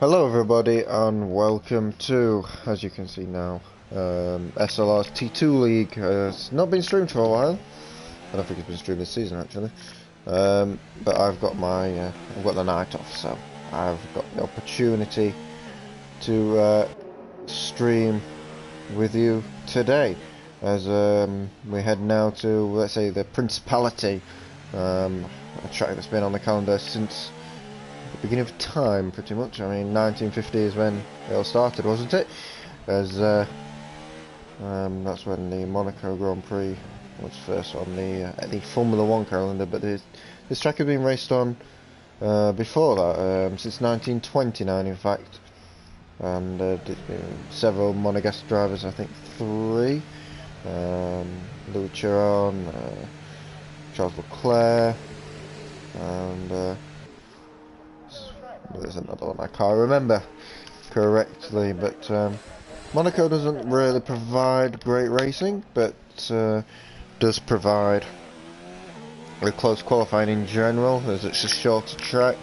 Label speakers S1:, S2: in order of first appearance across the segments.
S1: Hello everybody and welcome to, as you can see now, SLR's T2 League. It's not been streamed for a while. I don't think it's been streamed this season actually. But I've got I've got the night off, so I've got the opportunity to stream with you today as we head now to, let's say, the Principality, a track that's been on the calendar since the beginning of time, pretty much. I mean, 1950 is when it all started, wasn't it? As that's when the Monaco Grand Prix was first on the Formula One calendar. But this track has been raced on before that, since 1929, in fact. And several Monegasque drivers, I think three, Louis Chiron, Charles Leclerc, and there's another one I can't remember correctly, but Monaco doesn't really provide great racing, but does provide a close qualifying in general, as it's a shorter track.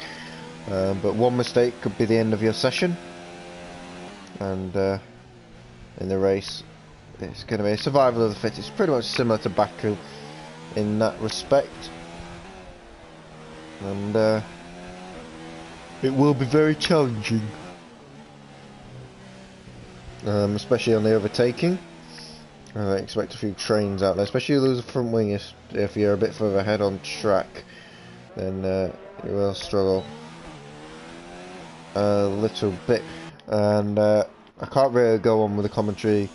S1: But one mistake could be the end of your session, and in the race it's going to be a survival of the fittest. It's pretty much similar to Baku in that respect, and it will be very challenging, especially on the overtaking. I expect a few trains out there, especially if you lose a front wing. If you're a bit further ahead on track, then you will struggle a little bit. And I can't really go on with the commentary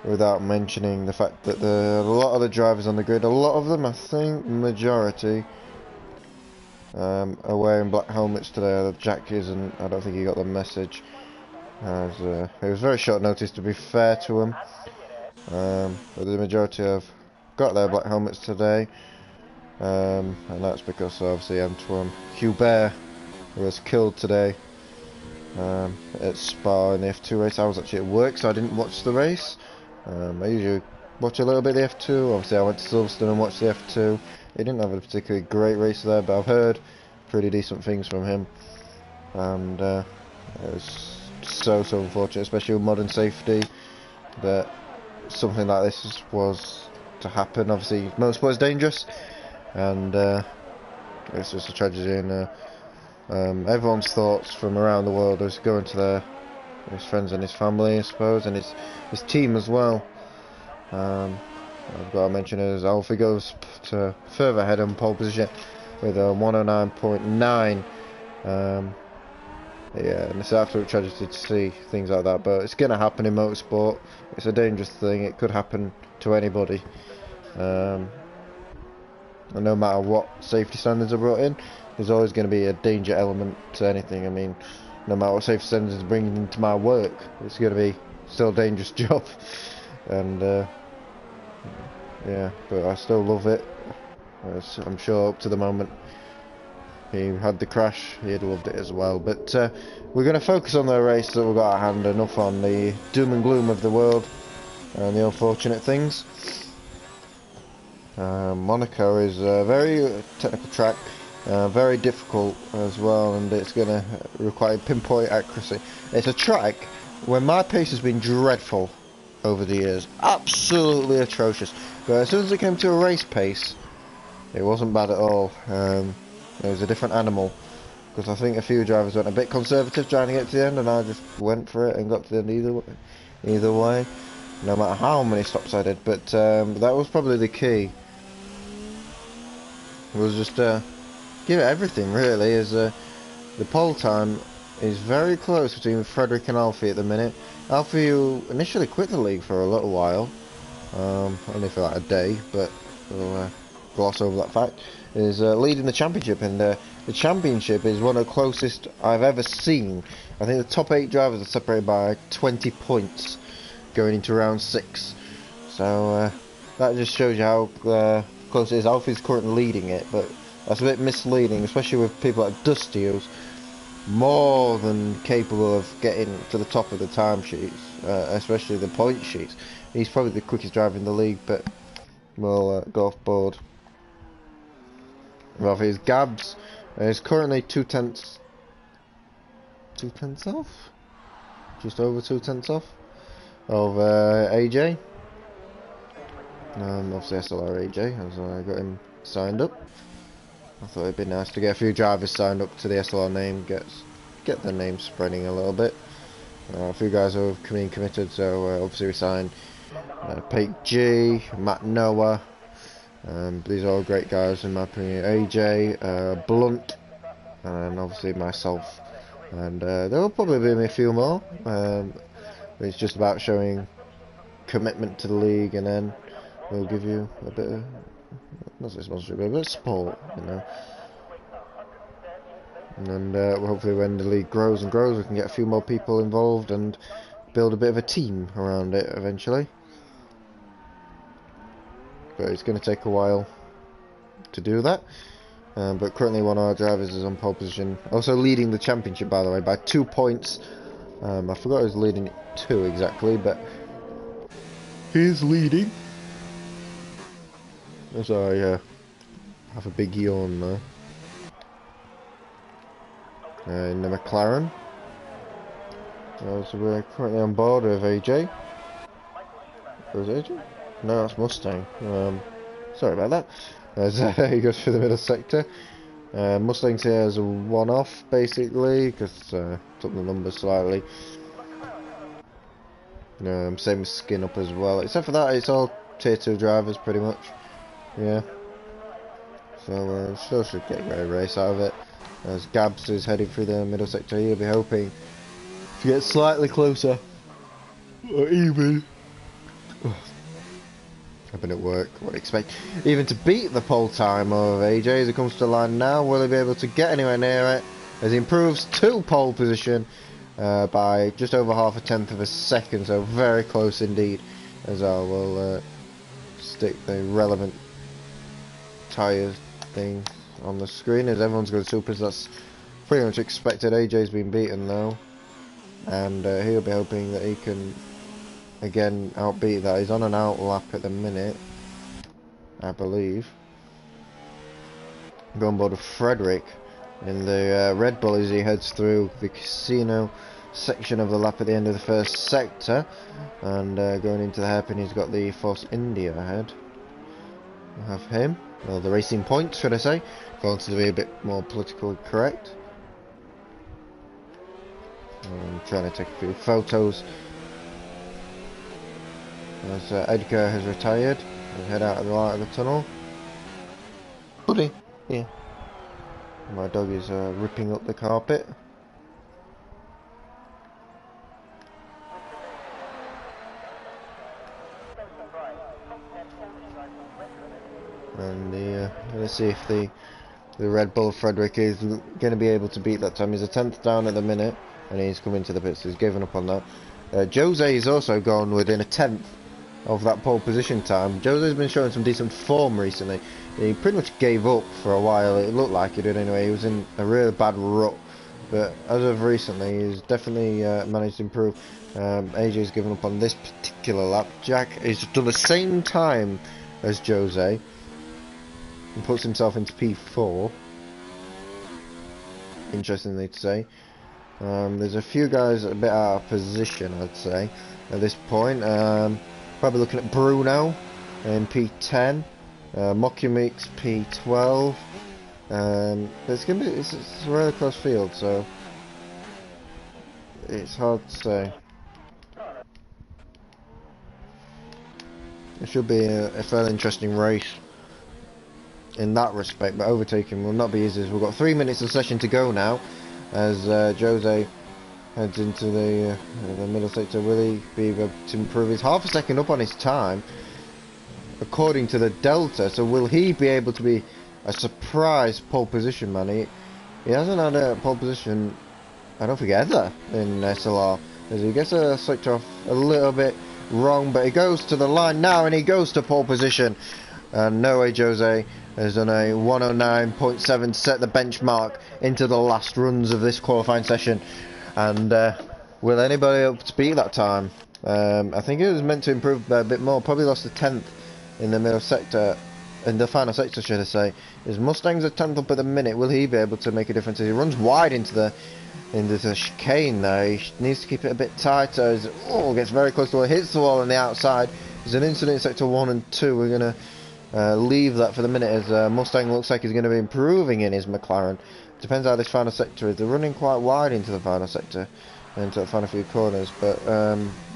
S1: without mentioning the fact that a lot of the drivers on the grid, a lot of them, I think, majority, are wearing black helmets today. Jack isn't. I don't think he got the message. As it was very short notice, to be fair to him. But the majority have got their black helmets today, and that's because obviously Antoine Hubert was killed today at Spa in the F2 race. I was actually at work, so I didn't watch the race. I usually watch a little bit of the F2. Obviously I went to Silverstone and watched the F2. He didn't have a particularly great race there, but I've heard pretty decent things from him, and it was so unfortunate, especially with modern safety, that something like this was to happen. Obviously motorsport is dangerous, and it's just a tragedy, and everyone's thoughts from around the world is going to his friends and his family, I suppose, and his team as well. I've got to mention as Alfie goes to further ahead on pole position with a 109.9. Yeah, and it's an absolute tragedy to see things like that, but it's going to happen in motorsport. It's a dangerous thing. It could happen to anybody. And no matter what safety standards are brought in, there's always going to be a danger element to anything. I mean, no matter what safety standards are bringing into my work, it's going to be still a dangerous job. And yeah, but I still love it. I'm sure up to the moment he had the crash, he'd loved it as well. But we're going to focus on the race that we've got at hand, enough on the doom and gloom of the world and the unfortunate things. Monaco is a very technical track, very difficult as well, and it's going to require pinpoint accuracy. It's a track where my pace has been dreadful over the years, absolutely atrocious, but as soon as it came to a race pace, it wasn't bad at all. It was a different animal, because I think a few drivers went a bit conservative trying to get to the end, and I just went for it and got to the end either way, no matter how many stops I did. But that was probably the key. It was just give it everything, really. As the pole time is very close between Frederick and Alfie at the minute. Alfie, who initially quit the league for a little while, only for like a day, but we'll gloss over that fact, is leading the championship, and the championship is one of the closest I've ever seen. I think the top 8 drivers are separated by 20 points going into round 6, so that just shows you how close it is. Alfie's currently leading it, but that's a bit misleading, especially with people like Dusty, who's more than capable of getting to the top of the timesheets, especially the point sheets. He's probably the quickest driver in the league, but we'll go off board. Well, his Gabs is currently 2/10 2/10 off, just over 2/10 off of AJ. Obviously SLR AJ, as I got him signed up. I thought it'd be nice to get a few drivers signed up to the SLR name, get the name spreading a little bit. A few guys have come in committed, so obviously we signed Pete G, Matt Noah. These are all great guys in my opinion. AJ, Blunt, and obviously myself. And there will probably be a few more. It's just about showing commitment to the league, and then we'll give you a bit of, not say sponsorship, but a bit of support, you know. And hopefully when the league grows and grows, we can get a few more people involved and build a bit of a team around it eventually. But it's going to take a while to do that. But currently one of our drivers is on pole position, also leading the championship, by the way, by 2 points. I forgot who's leading it 2 exactly, but he's leading. As I have a big yawn there. In the McLaren. So we're currently on board with AJ. Where's AJ? No, that's Mustang. Sorry about that. As he goes through the middle sector. Mustang's here as a one-off, basically, because took the numbers slightly. Same with Skin Up as well. Except for that, it's all tier 2 drivers, pretty much. Yeah. So still should get a great race out of it. As Gabs is heading through the middle sector, he'll be hoping to get slightly closer, or even. I've been at work, what do you expect? Even to beat the pole time of AJ as he comes to the line now. Will he be able to get anywhere near it? As he improves to pole position by just over 1/2 of a second, so very close indeed. As I will stick the relevant tyres thing on the screen as everyone's got supers. That's pretty much expected. AJ's been beaten though, and he'll be hoping that he can again outbeat that. He's on an out lap at the minute, I believe. Go on board with Frederick in the Red Bull as he heads through the casino section of the lap at the end of the first sector, and going into the hairpin he's got the Force India ahead. We'll have him, well, the Racing Point should I say, going to be a bit more politically correct. I'm trying to take a few photos as Edgar has retired. We'll head out of the light of the tunnel. Buddy, yeah. My dog is ripping up the carpet. And let's see if the Red Bull Frederick is going to be able to beat that time. He's a 10th down at the minute, and he's coming to the pits. He's given up on that. Jose is also gone within a 10th of that pole position time. Jose's been showing some decent form recently. He pretty much gave up for a while. It looked like he did anyway. He was in a really bad rut, but as of recently, he's definitely managed to improve. AJ's given up on this particular lap. Jack has done the same time as Jose and puts himself into P4. Interestingly to say. There's a few guys a bit out of position, I'd say, at this point. Probably looking at Bruno in P10, Mokumik's P12. It's a really close field, so it's hard to say. It should be a fairly interesting race in that respect, but overtaking will not be easy. We've got 3 minutes of session to go now, as Jose heads into the middle sector. Will he be able to improve? He's half a second up on his time, according to the Delta. So will he be able to be a surprise pole position man? He hasn't had a pole position, I don't think, ever in SLR. As he gets a sector off a little bit wrong, but he goes to the line now and he goes to pole position. And no way Jose has done a 109.7 to set the benchmark into the last runs of this qualifying session. And will anybody up to beat that time? I think it was meant to improve a bit more. Probably lost a 10th in the middle sector in the final sector, should I say, is Mustang's a 10th up at the minute. Will he be able to make a difference? He runs wide into the chicane there. He needs to keep it a bit tighter. As, gets very close to it, hits the wall on the outside. There's an incident in sector 1 and 2. We're going to leave that for the minute, as Mustang looks like he's going to be improving in his McLaren. Depends how this final sector is. They're running quite wide into the final sector, into the final few corners, but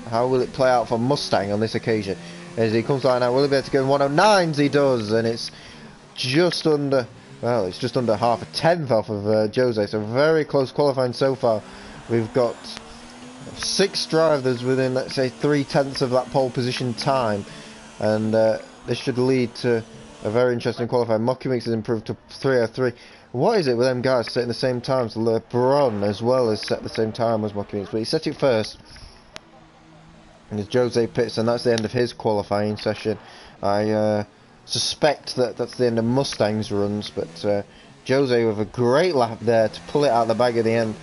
S1: how will it play out for Mustang on this occasion? As he comes down now, will he be able to go in 109s? He does, and it's just under, well, it's just under half a tenth off of Jose, so very close qualifying so far. We've got 6 drivers within, let's say, 3/10 of that pole position time, and this should lead to a very interesting qualifying. Mockumix has improved to 303. What is it with them guys setting the same times? LeBron as well has set the same time as Mockumix, but he set it first. And as Jose pits, and that's the end of his qualifying session. I suspect that that's the end of Mustang's runs, but Jose with a great lap there to pull it out of the bag at the end.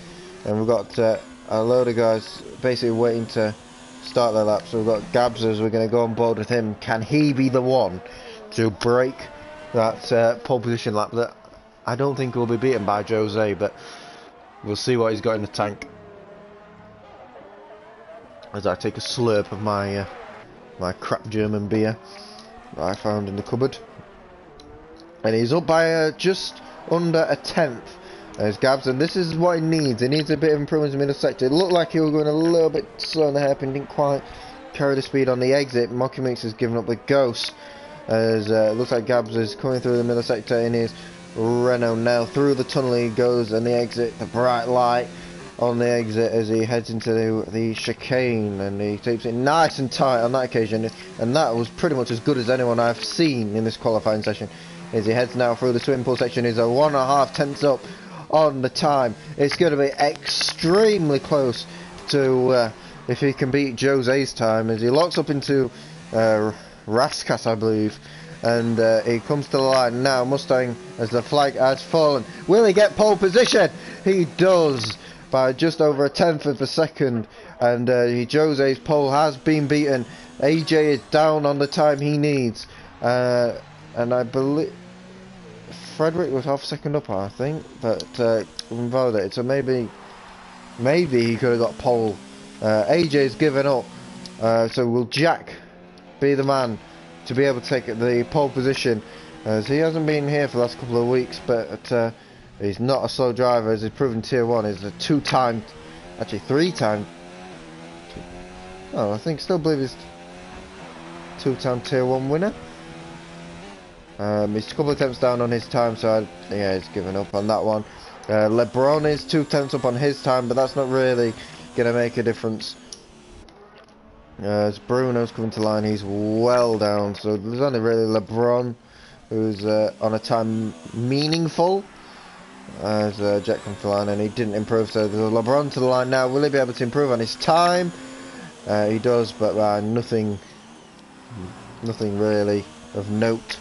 S1: And we've got a load of guys basically waiting to start their laps. So we've got Gabs, as we're going to go on board with him. Can he be the one to break that pole position lap that I don't think will be beaten by Jose, but we'll see what he's got in the tank. As I take a slurp of my my crap German beer that I found in the cupboard, and he's up by just under a tenth as Gabs, and this is what he needs. He needs a bit of improvement in the middle sector. It looked like he was going a little bit slow on the hairpin, didn't quite carry the speed on the exit. Mockumix has given up the ghost, as it looks like Gabs is coming through the middle sector in his Renault now. Through the tunnel he goes, and the exit, the bright light on the exit as he heads into the chicane, and he takes it nice and tight on that occasion, and that was pretty much as good as anyone I've seen in this qualifying session. As he heads now through the swimming pool section, he's a 1.5 tenths up on the time. It's going to be extremely close to if he can beat Jose's time, as he locks up into Raskas, I believe, and he comes to the line now. Mustang, as the flag has fallen, will he get pole position? He does, by just over a tenth of a second, and Jose's pole has been beaten. AJ is down on the time he needs, and I believe Frederick was half a second up, I think, but invalidated, so maybe he could have got pole. AJ's given up, so will Jack be the man to be able to take the pole position, as he hasn't been here for the last couple of weeks, but he's not a slow driver, as he's proven tier 1. He's a 2-time, actually 3-time, I think, still believe he's 2-time tier 1 winner. He's a couple of tenths down on his time, so yeah, he's given up on that one. LeBron is 2 tenths up on his time, but that's not really going to make a difference. As Bruno's coming to line, he's well down, so there's only really LeBron who's on a time meaningful. As Jack comes to line, and he didn't improve, so there's LeBron to the line now. Will he be able to improve on his time? He does, but nothing really of note.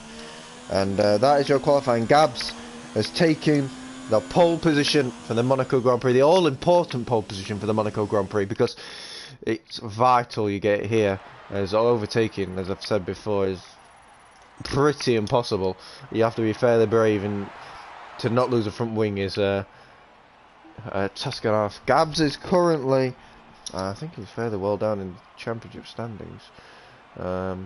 S1: And that is your qualifying. Gabs has taken the pole position for the Monaco Grand Prix, the all-important pole position for the Monaco Grand Prix, because it's vital you get it here, as overtaking, as I've said before, is pretty impossible. You have to be fairly brave, and to not lose a front wing is a task and a half. Gabs is currently, I think he's fairly well down in championship standings. I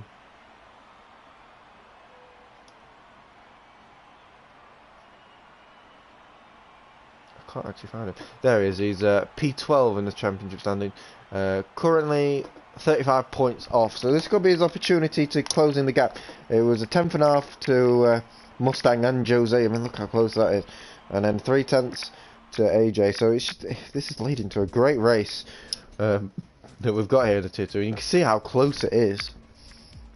S1: can't actually find him. There he is. He's P12 in the championship standing. Currently 35 points off. So this could be his opportunity to close in the gap. It was a 10th and a half to Mustang and Jose. I mean, look how close that is. And then 3/10 to AJ. So this is leading to a great race that we've got here in the tier 2. And you can see how close it is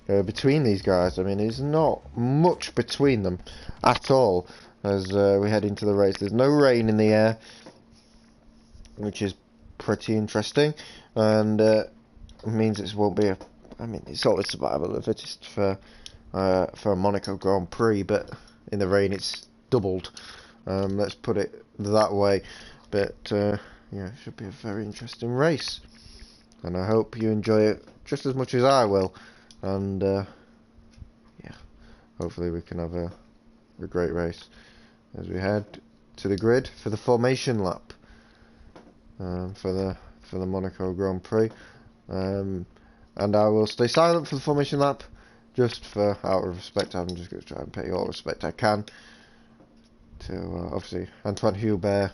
S1: between these guys. I mean, there's not much between them at all. As we head into the race, there's no rain in the air, which is pretty interesting, and it means it won't be I mean, it's always survival of the fittest for a Monaco Grand Prix, but in the rain it's doubled. Let's put it that way. But yeah, it should be a very interesting race, and I hope you enjoy it just as much as I will. And yeah, hopefully we can have a great race as we head to the grid for the formation lap for the Monaco Grand Prix. And I will stay silent for the formation lap, just for out of respect. I'm just going to try and pay all respect I can to obviously Antoine Hubert.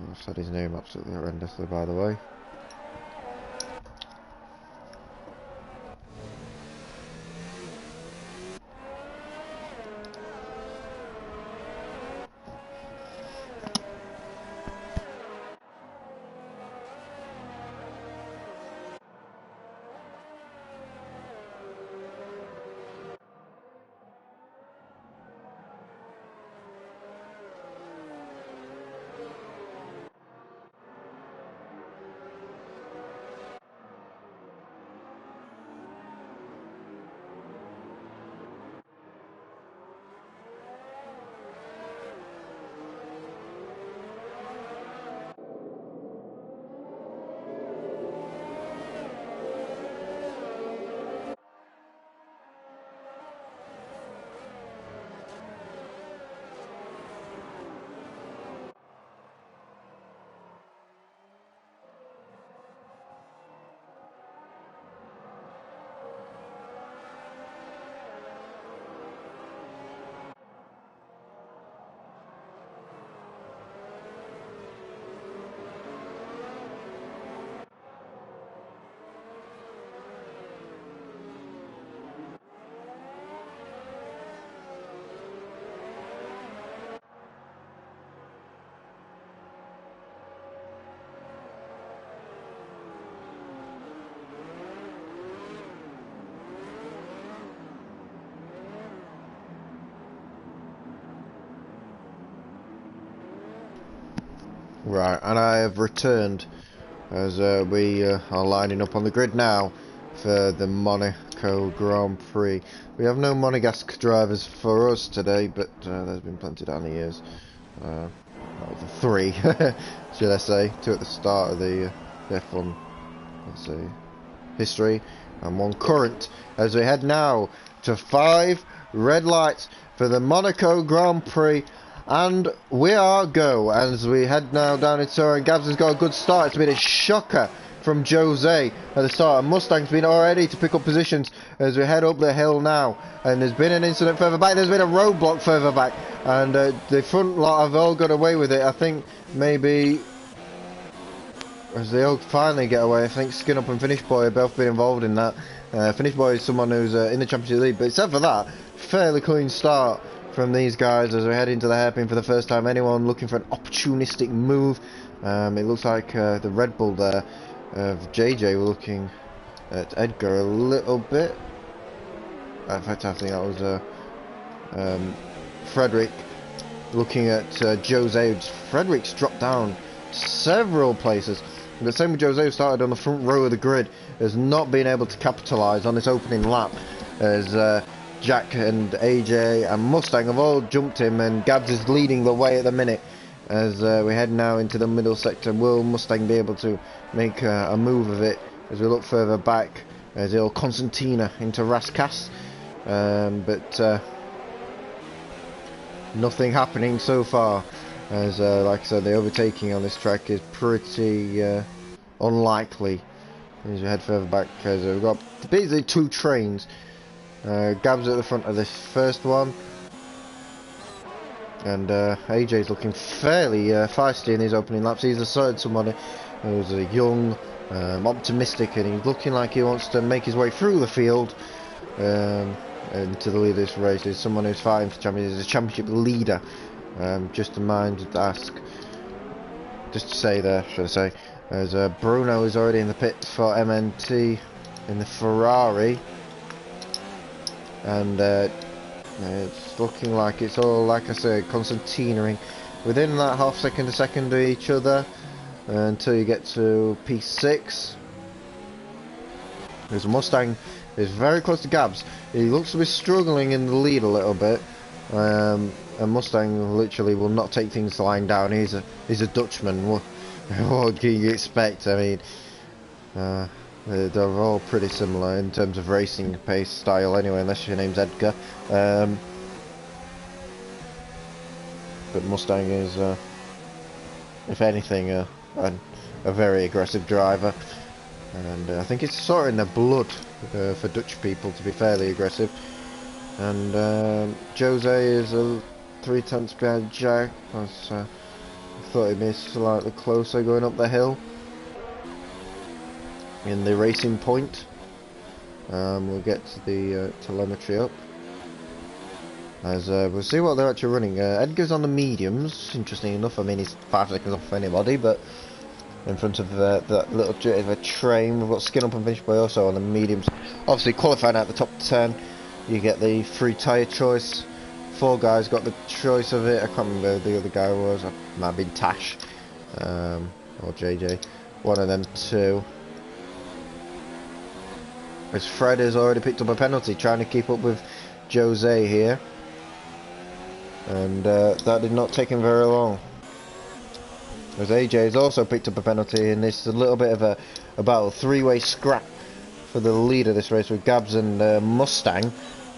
S1: I've said his name absolutely horrendously, by the way. Right, and I have returned as we are lining up on the grid now for the Monaco Grand Prix. We have no Monegasque drivers for us today, but there's been plenty down the years. Three, should I say, two at the start of the F1, let's say, history, and one current, as we head now to 5 red lights for the Monaco Grand Prix. And we are go as we head now down into Tour, and Gabs has got a good start. It's been a shocker from Jose at the start, and Mustang's been all ready to pick up positions as we head up the hill now. And there's been an incident further back, there's been a roadblock further back, and the front lot have all got away with it. I think maybe as they all finally get away, I think Skin Up and Finish Boy have both been involved in that. Finish Boy is someone who's in the Championship League, but except for that, fairly clean start from these guys as we head into the hairpin for the first time. Anyone looking for an opportunistic move? It looks like the Red Bull there of JJ were looking at Edgar a little bit. In fact, I think that was Frederick looking at Jose. Frederick's dropped down several places. The same with Jose, who started on the front row of the grid, has not been able to capitalise on this opening lap as Jack and AJ and Mustang have all jumped him, and Gabs is leading the way at the minute as we head now into the middle sector. Will Mustang be able to make a move of it as we look further back as he'll Constantina into Raskas, but nothing happening so far as like I said, the overtaking on this track is pretty unlikely as we head further back, because we've got basically 2 trains. Gabs at the front of this first one, and AJ's looking fairly feisty in his opening laps. He's asserted somebody who's young, optimistic, and he's looking like he wants to make his way through the field and to the lead of this race. Is someone who's fighting for championship. He's a championship leader. Just to mind to ask, just to say there, should I say, as Bruno is already in the pit for MNT in the Ferrari. And it's looking like it's all, like I said, Constantinaing within that half second to second of each other until you get to P6. There's a Mustang is very close to Gabs. He looks to be struggling in the lead a little bit. And Mustang literally will not take things lying down. He's a Dutchman. What can you expect? I mean, They're all pretty similar in terms of racing pace style anyway, unless your name's Edgar. But Mustang is, if anything, a very aggressive driver. And I think it's sort of in the blood for Dutch people to be fairly aggressive. And Jose is a 3/10 behind Jack. I thought he'd be slightly closer going up the hill in the racing point. We'll get to the telemetry up as we'll see what they're actually running. Edgar's on the mediums, interesting enough. I mean, he's 5 seconds off anybody, but in front of that little bit of a train. We've got Skin Up and Finish Boy also on the mediums. Obviously qualifying out the top 10, you get the free tyre choice. 4 guys got the choice of it. I can't remember who the other guy was. It might have been Tash or JJ. One of them 2. As Fred has already picked up a penalty, trying to keep up with Jose here. And that did not take him very long. As AJ has also picked up a penalty, and this is a little bit of about a 3-way scrap for the lead of this race with Gabs and Mustang.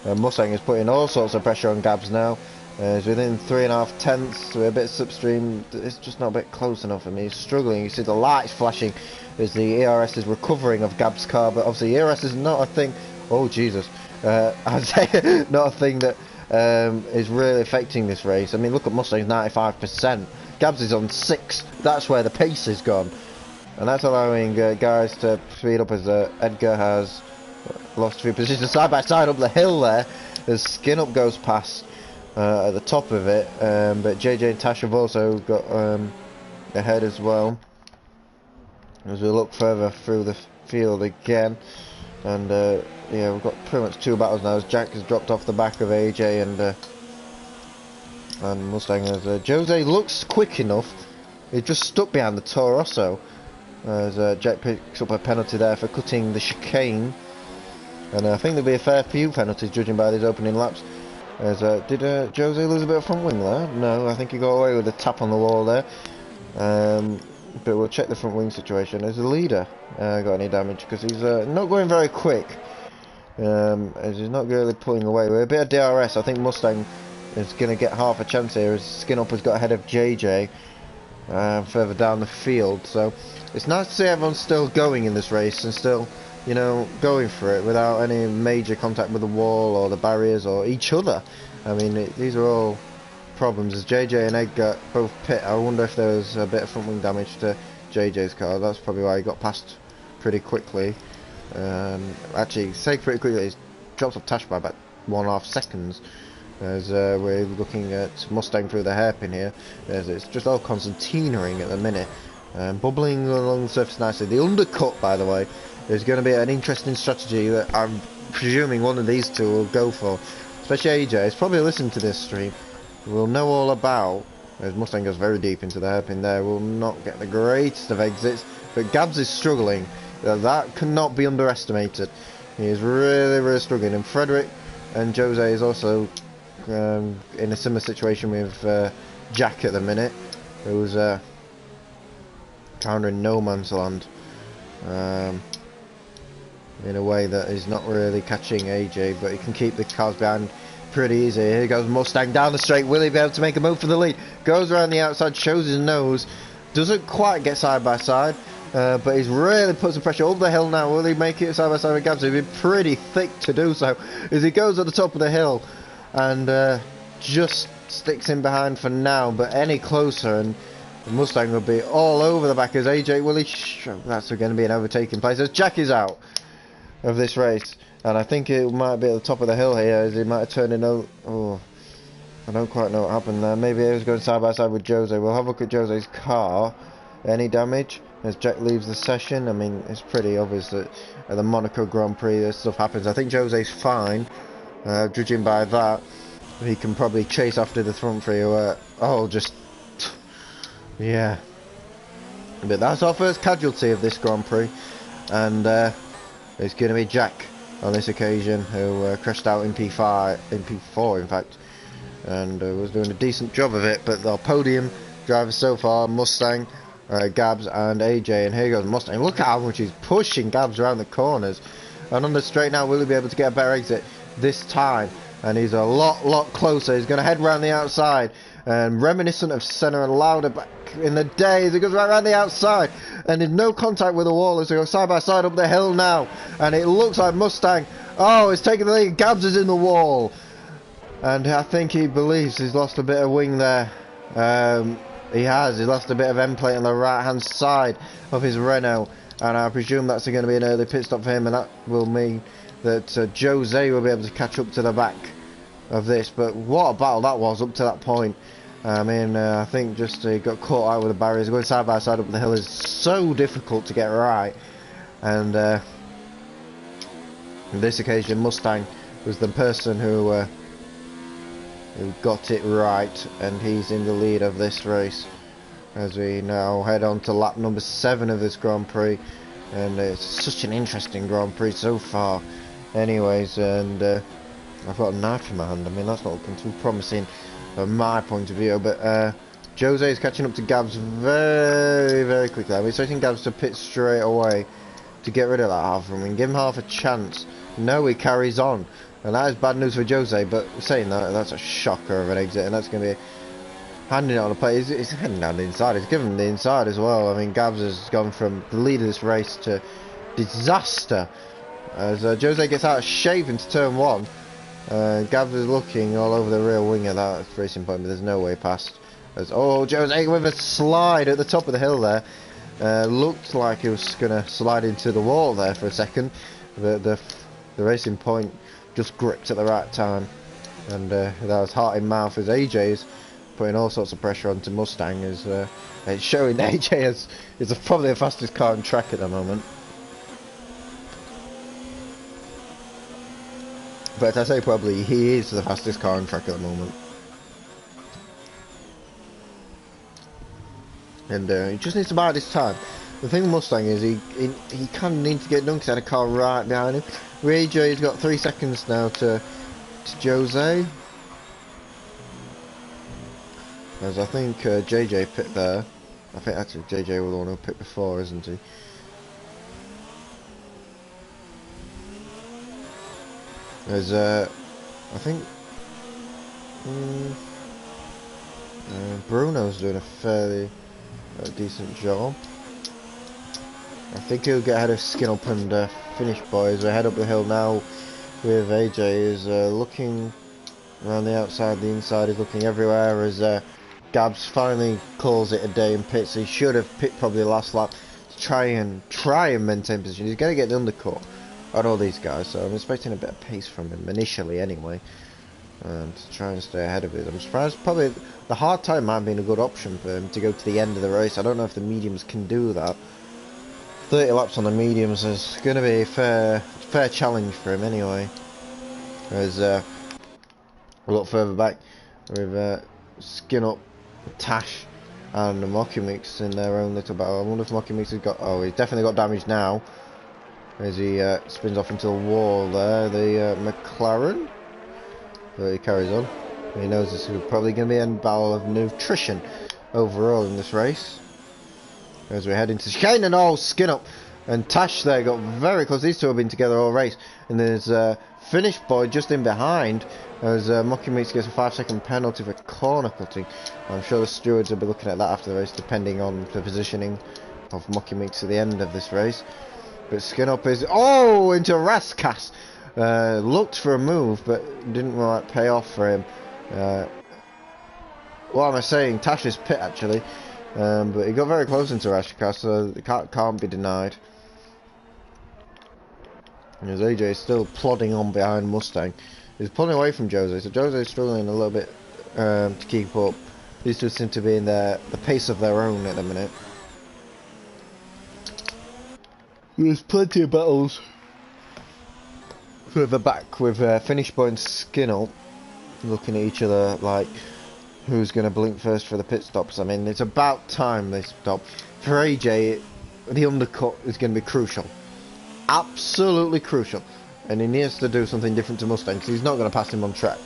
S1: Mustang is putting all sorts of pressure on Gabs now. He's within 3.5 tenths, with a bit of slipstream. It's just not a bit close enough for me. He's struggling. You see the lights flashing as the ERS is recovering of Gab's car, but obviously ERS is not a thing. Oh Jesus! I'd say not a thing that is really affecting this race. I mean, look at Mustang's 95%. Gabs is on 6. That's where the pace is gone, and that's allowing guys to speed up as Edgar has lost a few positions side by side up the hill there as Skin Up goes past at the top of it, but JJ and Tash have also got ahead as well as we look further through the field again. And yeah, we've got pretty much 2 battles now as Jack has dropped off the back of AJ and Mustang as Jose looks quick enough. He just stuck behind the Toro Rosso as Jack picks up a penalty there for cutting the chicane. And I think there'll be a fair few penalties judging by these opening laps. As did Jose lose a bit of front wing there? No, I think he got away with a tap on the wall there. But we'll check the front wing situation. As the leader got any damage, because he's not going very quick. As he's not really pulling away. With a bit of DRS, I think Mustang is going to get half a chance here as Skin Up has got ahead of JJ further down the field. So it's nice to see everyone's still going in this race and still, you know, going for it without any major contact with the wall or the barriers or each other. I mean, these are all problems as JJ and Edgar both pit. I wonder if there was a bit of front wing damage to JJ's car. That's probably why he got past pretty quickly. Actually, say pretty quickly, he's dropped off Tash by about 1.5 seconds. As we're looking at Mustang through the hairpin here, as it's just all concertinaing at the minute, bubbling along the surface nicely. The undercut, by the way, is going to be an interesting strategy that I'm presuming one of these 2 will go for. Especially AJ, he's probably listened to this stream. We'll know all about, as Mustang goes very deep into the hairpin there, will not get the greatest of exits, but Gabs is struggling. That cannot be underestimated. He is really struggling, and Frederick and Jose is also in a similar situation with Jack at the minute, who's kind of in no man's land in a way that is not really catching AJ, but he can keep the cars behind pretty easy. Here goes Mustang down the straight. Will he be able to make a move for the lead? Goes around the outside, shows his nose, doesn't quite get side by side, but he's really put some pressure up the hill now. Will he make it side by side with Gabs? It'd be pretty thick to do so as he goes at the top of the hill and just sticks in behind for now, but any closer and the Mustang will be all over the back as AJ will that's going to be an overtaking place as Jack is out of this race, and I think it might be at the top of the hill here as he might have turned in. Oh, I don't quite know what happened there. Maybe he was going side by side with Jose. We'll have a look at Jose's car. Any damage as Jack leaves the session? I mean, it's pretty obvious that at the Monaco Grand Prix this stuff happens. I think Jose's fine, judging by that. He can probably chase after the front three. Just yeah. But that's our first casualty of this Grand Prix, and it's going to be Jack on this occasion, who crashed out in P4 in fact, and was doing a decent job of it. But our podium driver so far, Mustang, Gabs and AJ, and here goes Mustang. Look at how much he's pushing Gabs around the corners. And on the straight now, will he be able to get a better exit this time? And he's a lot closer. He's going to head round the outside. And reminiscent of Senna and Lauda back in the days. He goes right round the outside. And there's no contact with the wall as they go side by side up the hill now. And it looks like Mustang. Oh, it's taking the lead. Gabs is in the wall. And I think he believes he's lost a bit of wing there. He has. He lost a bit of end plate on the right-hand side of his Renault. And I presume that's going to be an early pit stop for him. And that will mean that Jose will be able to catch up to the back of this. But what a battle that was up to that point. I mean, I think just he got caught out with the barriers. Going side by side up the hill is so difficult to get right. And on this occasion, Mustang was the person who got it right. And he's in the lead of this race. As we now head on to lap number 7 of this Grand Prix. And it's such an interesting Grand Prix so far. Anyways, and I've got a knife in my hand. I mean, that's not looking too promising from my point of view. But Jose is catching up to Gabs very quickly. I'm expecting Gabs to pit straight away to get rid of that half room and give him half a chance. No, he carries on. And that is bad news for Jose. But saying that, that's a shocker of an exit. And that's going to be handing it on the plate. He's heading down the inside. He's giving him the inside as well. I mean, Gabs has gone from the lead of this race to disaster. As Jose gets out of shape into turn 1. Gabs is looking all over the rear wing of that racing point, but there's no way past. As Jose with a slide at the top of the hill there. Looked like he was going to slide into the wall there for a second. The racing point just gripped at the right time. And that was heart in mouth as AJ's putting all sorts of pressure onto Mustang. It's showing that AJ is probably the fastest car on track at the moment. But I say probably, he is the fastest car on track at the moment. And he just needs to buy this time. The thing with Mustang is he kind of needs to get done because he had a car right behind him. AJ's got 3 seconds now to Jose. As I think JJ pit there. I think actually JJ was the one who pit before, isn't he? As I think Bruno's doing a fairly decent job. I think he'll get ahead of Skin Up and Finish Boys. We head up the hill now with AJ is looking around the outside, the inside is looking everywhere as Gabs finally calls it a day in pits. He should have pit probably the last lap to try and maintain position. He's going to get the undercut on all these guys, so I'm expecting a bit of pace from him initially anyway, to try and stay ahead of it. I'm surprised. Probably the hard time might have been a good option for him to go to the end of the race. I don't know if the mediums can do that. 30 laps on the mediums is going to be a fair challenge for him anyway. As a lot further back with Skin Up, Tash and the Mockymix in their own little battle. I wonder if Mockymix has got... Oh, he's definitely got damage now as he spins off into the wall there. The McLaren, but he carries on. He knows this is probably going to be a battle of nutrition overall in this race. As we head into chicane and Skin Up and Tash there got very close. These two have been together all race. And there's Finish Boy just in behind as Mockymix gets a 5-second penalty for corner cutting. I'm sure the stewards will be looking at that after the race, depending on the positioning of Mockymix at the end of this race. But Skin Up is into Raskas. Looked for a move, but didn't quite pay off for him. What am I saying? Tash's pit actually, but he got very close into Raskas, so it can't be denied. As AJ is still plodding on behind Mustang, he's pulling away from Jose, so Jose is struggling a little bit to keep up. These two seem to be in the pace of their own at the minute. There's plenty of battles further back with Finish Boy and Skin Up looking at each other like who's going to blink first for the pit stops. I mean, it's about time they stop. For AJ, the undercut is going to be crucial. Absolutely crucial. And he needs to do something different to Mustang because he's not going to pass him on track.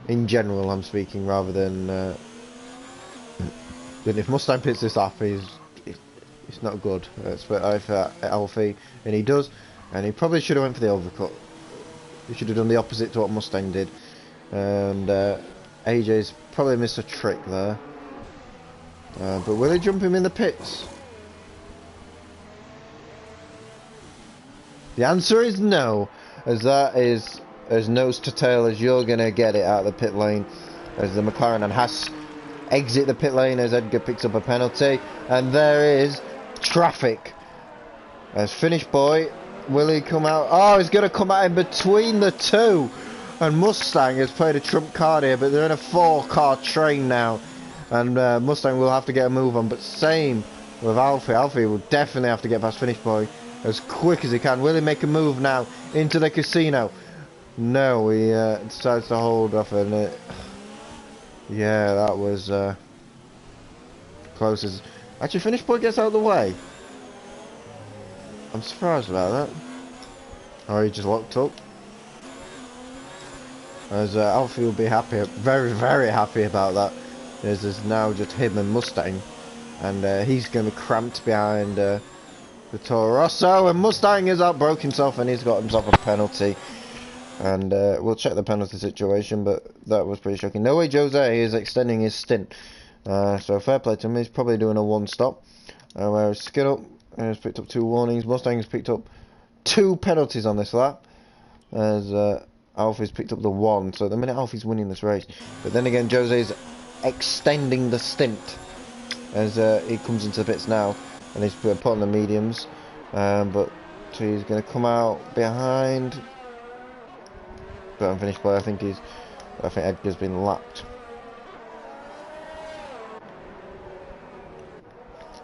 S1: In general, I'm speaking, rather than Then if Mustang pits this off, it's not good. It's for Alfie, and he does, and he probably should have went for the overcut. He should have done the opposite to what Mustang did, and AJ's probably missed a trick there. But will he jump him in the pits? The answer is no, as that is as nose to tail as you're gonna get it out of the pit lane, as the McLaren and Haas exit the pit lane as Edgar picks up a penalty, and there is traffic. As Finish Boy, will he come out? Oh, he's going to come out in between the two, and Mustang has played a trump card here, but they're in a 4-car train now, and Mustang will have to get a move on, but same with Alfie. Alfie will definitely have to get past Finish Boy as quick as he can. Will he make a move now into the casino? No, he decides to hold off, and yeah, that was close as... Actually, Finish Boy gets out of the way. I'm surprised about that. Or he just locked up. As Alfie will be happy, very, very happy about that. As there's now just him and Mustang. And he's going to be cramped behind the Toro Rosso. And Mustang has outbroke himself and he's got himself a penalty. And we'll check the penalty situation, but that was pretty shocking. No way Jose is extending his stint. So fair play to him. He's probably doing a one-stop. Whereas Skinner has picked up 2 warnings. Mustang's picked up 2 penalties on this lap. As Alfie's picked up the 1. So at the minute Alfie's winning this race. But then again, Jose's extending the stint. As he comes into the pits now. And he's put on the mediums. But he's going to come out behind... But unfinished play. I think Edgar's been lapped.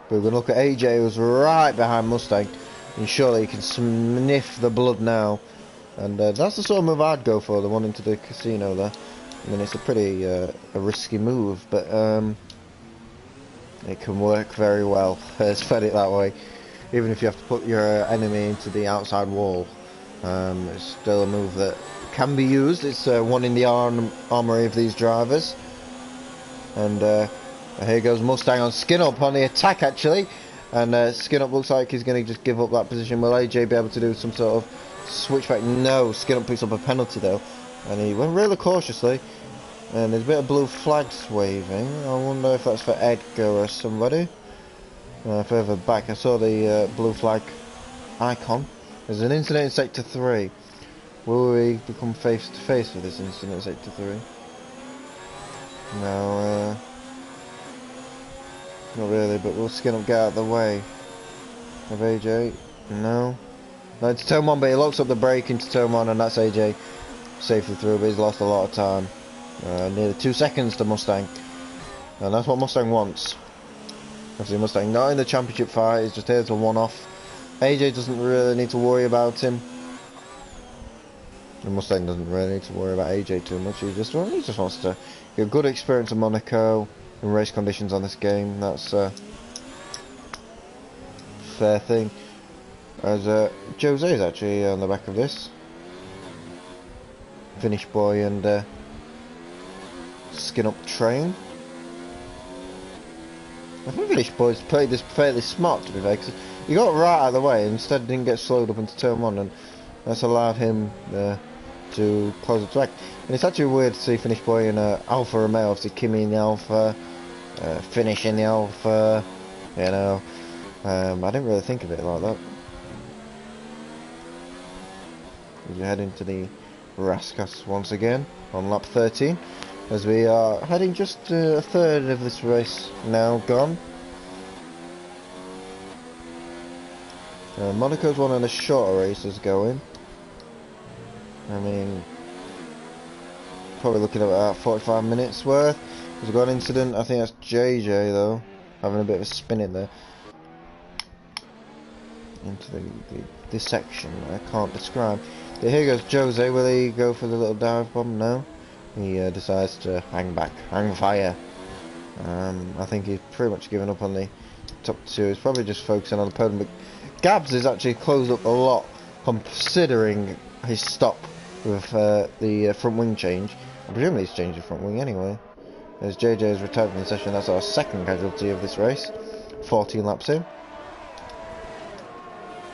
S1: But we're going to look at AJ, who's right behind Mustang, and surely he can sniff the blood now. And that's the sort of move I'd go for, the one into the casino there. I mean, it's a pretty a risky move, but it can work very well. Let's put it that way. Even if you have to put your enemy into the outside wall, it's still a move that can be used. It's one in the armory of these drivers. And here goes Mustang on Skin Up on the attack actually, and Skin Up looks like he's going to just give up that position. Will AJ be able to do some sort of switchback? No, Skin Up picks up a penalty though, and he went really cautiously, and there's a bit of blue flags waving. I wonder if that's for Edgar or somebody. Further back I saw the blue flag icon. There's an incident in Sector 3. Will we become face to face with this incident in Sector 3? No, not really, but we'll Skin Up get out of the way of AJ. No, it's turn 1, but he locks up the brake into turn 1, and that's AJ safely through, but he's lost a lot of time. Nearly 2 seconds to Mustang, and that's what Mustang wants. Obviously Mustang not in the championship fight, he's just here to one-off. AJ doesn't really need to worry about him. And Mustang doesn't really need to worry about AJ too much. He just wants to get a good experience in Monaco and race conditions on this game. That's a fair thing. As Jose is actually on the back of this. Finish Boy and Skin Up train. I think Finish Boy's played this fairly smart, to be fair, because he got right out of the way and instead didn't get slowed up into turn 1, and that's allowed him to close the track. And it's actually weird to see Finish Boy in Alfa Romeo, obviously Kimi in the Alfa, Finish in the Alfa, you know. I didn't really think of it like that. We head into the Rascas once again on lap 13, as we are heading just a third of this race now gone. Monaco's one of the shorter races going. I mean, probably looking at about 45 minutes worth. There's got an incident, I think that's JJ though, having a bit of a spin in there. Into this section I can't describe. But here goes Jose, will he go for the little dive bomb? No. He decides to hang fire. I think he's pretty much given up on the top 2. He's probably just focusing on the podium, but Gabs has actually closed up a lot considering his stop with the front wing change. I presume he's changed the front wing anyway. As JJ is retired from the session, that's our second casualty of this race. 14 laps in.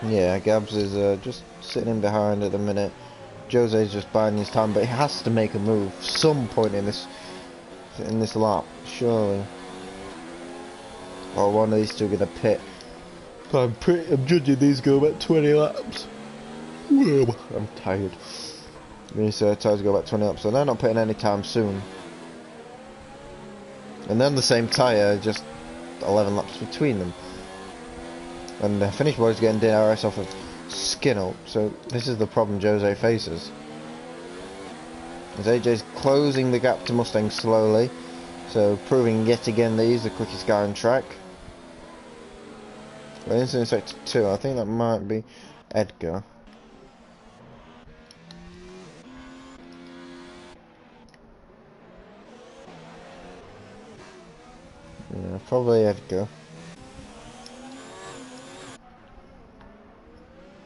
S1: Yeah, Gabs is just sitting in behind at the minute. Jose's just buying his time, but he has to make a move some point in this lap, surely. Or one of these two are gonna pit. I'm judging these go about 20 laps. Whoa, I'm tired. These tyres go about 20 laps, so they're not pitting any time soon. And then the same tyre, just 11 laps between them. And the finish boy's getting DRS off of skin up, so this is the problem Jose faces. As AJ's closing the gap to Mustang slowly, so proving yet again that he's the quickest guy on track. We're into sector 2, I think that might be Edgar. Yeah, probably Edgar.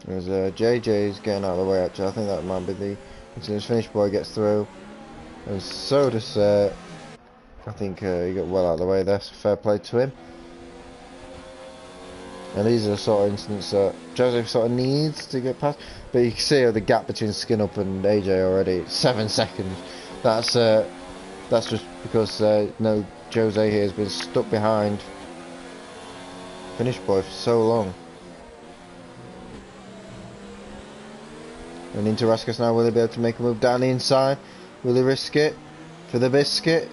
S1: As JJ's getting out of the way actually, I think that might be the until his finish boy gets through. And so does I think he got well out of the way there, so fair play to him. And these are the sort of incidents that Joseph sort of needs to get past. But you can see the gap between Skin Up and AJ already, 7 seconds. That's just because no, Jose here has been stuck behind finish boy for so long. And into Rascus now, will he be able to make a move down the inside? Will he risk it for the biscuit?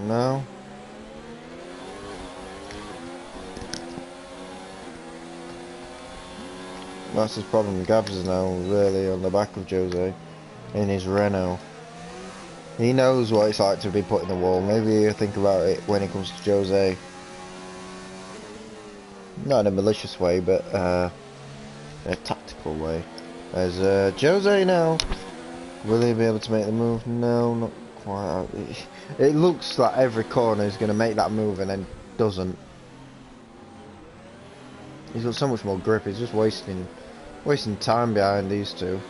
S1: No. That's his problem. Gabs is now really on the back of Jose in his Renault. He knows what it's like to be put in the wall. Maybe he'll think about it when it comes to Jose. Not in a malicious way, but in a tactical way. As Jose now, will he be able to make the move? No, not quite. It looks like every corner is going to make that move and then doesn't. He's got so much more grip. He's just wasting time behind these two.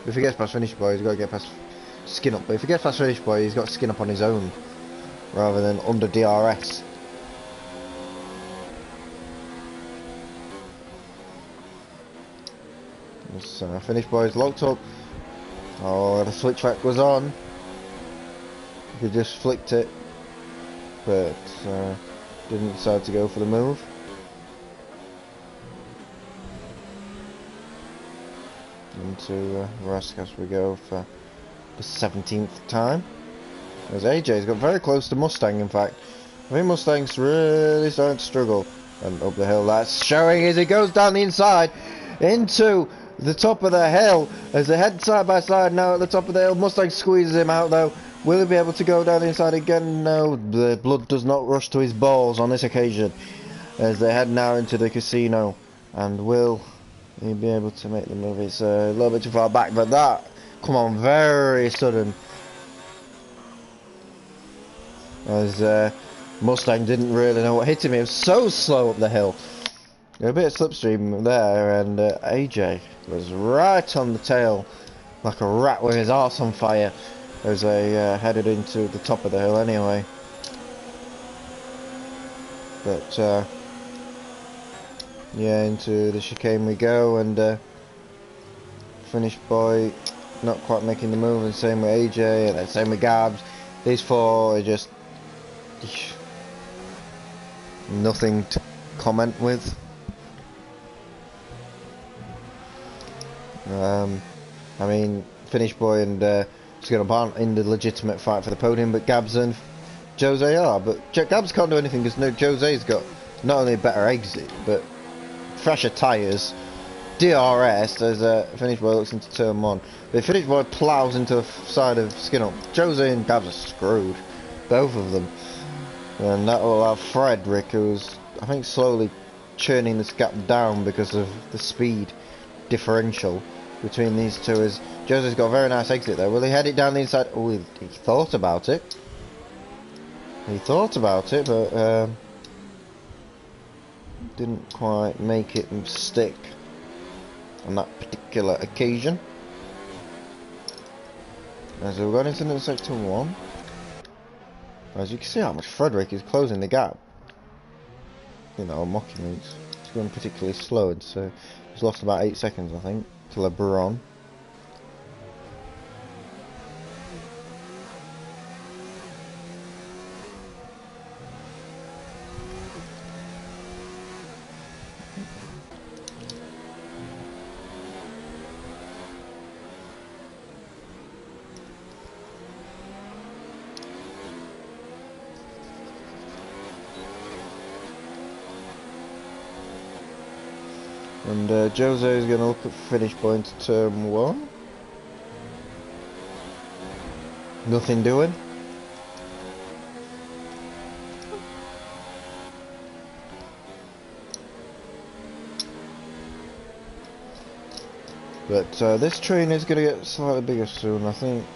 S1: If he gets past finish boy, he's got to get past Skin Up. But if he gets past finish boy, he's got Skin Up on his own rather than under DRS. This finish boy is locked up. Oh, the switch track was on. He just flicked it, but didn't decide to go for the move. Into Rascas we go for the 17th time. As AJ's got very close to Mustang, in fact. I think Mustang's really starting to struggle. And up the hill, that's showing as he goes down the inside into the top of the hill as they head side by side now at the top of the hill. Mustang squeezes him out though. Will he be able to go down the inside again? No, the blood does not rush to his balls on this occasion as they head now into the casino. And will he be able to make the move? It's a little bit too far back, but that, come on, very sudden. As Mustang didn't really know what hit him. It was so slow up the hill. A bit of slipstream there, and AJ was right on the tail like a rat with his arse on fire as they headed into the top of the hill anyway. But yeah, into the chicane we go, and finish boy not quite making the move, and same with AJ, and then same with Gabs. These four are just nothing to comment with. I mean, finish boy and Skin Up aren't in the legitimate fight for the podium, but Gabs and Jose are. But Gabs can't do anything because no, Jose's got not only a better exit, but fresher tyres, DRS as finish boy looks into turn 1. But finish boy ploughs into the side of Skin Up. Jose and Gabs are screwed, both of them. And that will allow Frederick, who's I think slowly churning this gap down because of the speed differential between these two. As Jose's got a very nice exit there. Will he head it down the inside? Oh, he thought about it. He thought about it, but didn't quite make it stick on that particular occasion. As we've got into sector 1. As you can see how much Frederick is closing the gap. You know, mocking it's going particularly slow, so he's lost about 8 seconds I think to LeBron. And Jose is going to look at finish point turn 1. Nothing doing. But this train is going to get slightly bigger soon. I think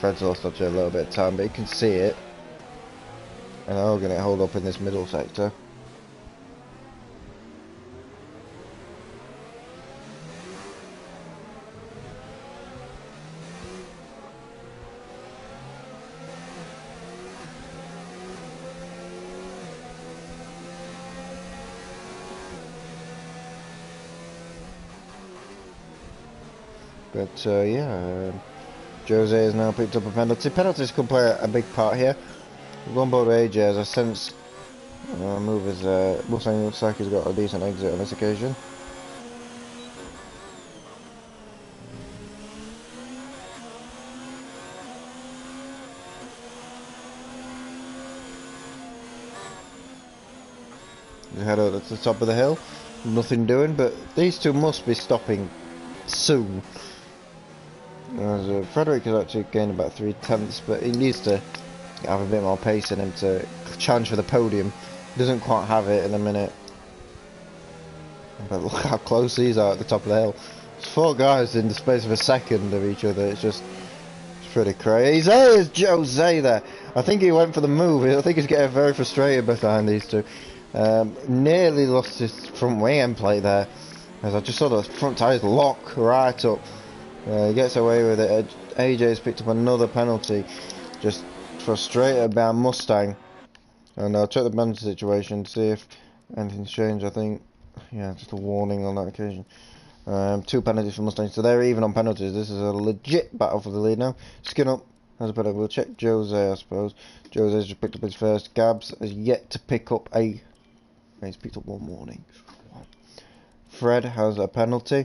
S1: Fred's lost actually a little bit of time, but you can see it. And they're all going to hold up in this middle sector. But yeah, Jose has now picked up a penalty. Penalties could play a big part here. We're on board with AJ as I sense move as Mustang looks like he's got a decent exit on this occasion. He's head out to the top of the hill. Nothing doing, but these two must be stopping soon. As Frederick has actually gained about 3/10, but he needs to have a bit more pace in him to challenge for the podium. He doesn't quite have it in a minute. But look how close these are at the top of the hill. It's 4 guys in the space of a second of each other. It's pretty crazy. There's Jose there. I think he went for the move. I think he's getting very frustrated behind these two. Nearly lost his front wing end plate there, as I just saw the front tyres lock right up. He gets away with it. AJ's picked up another penalty, just frustrated by Mustang. And I'll check the penalty situation to see if anything's changed. I think, yeah, just a warning on that occasion. 2 penalties for Mustang, so they're even on penalties. This is a legit battle for the lead now. Skin up has a penalty. We'll check Jose, I suppose. Jose's just picked up his first. Gabs has yet to pick up a... He's picked up 1 warning. Fred has a penalty,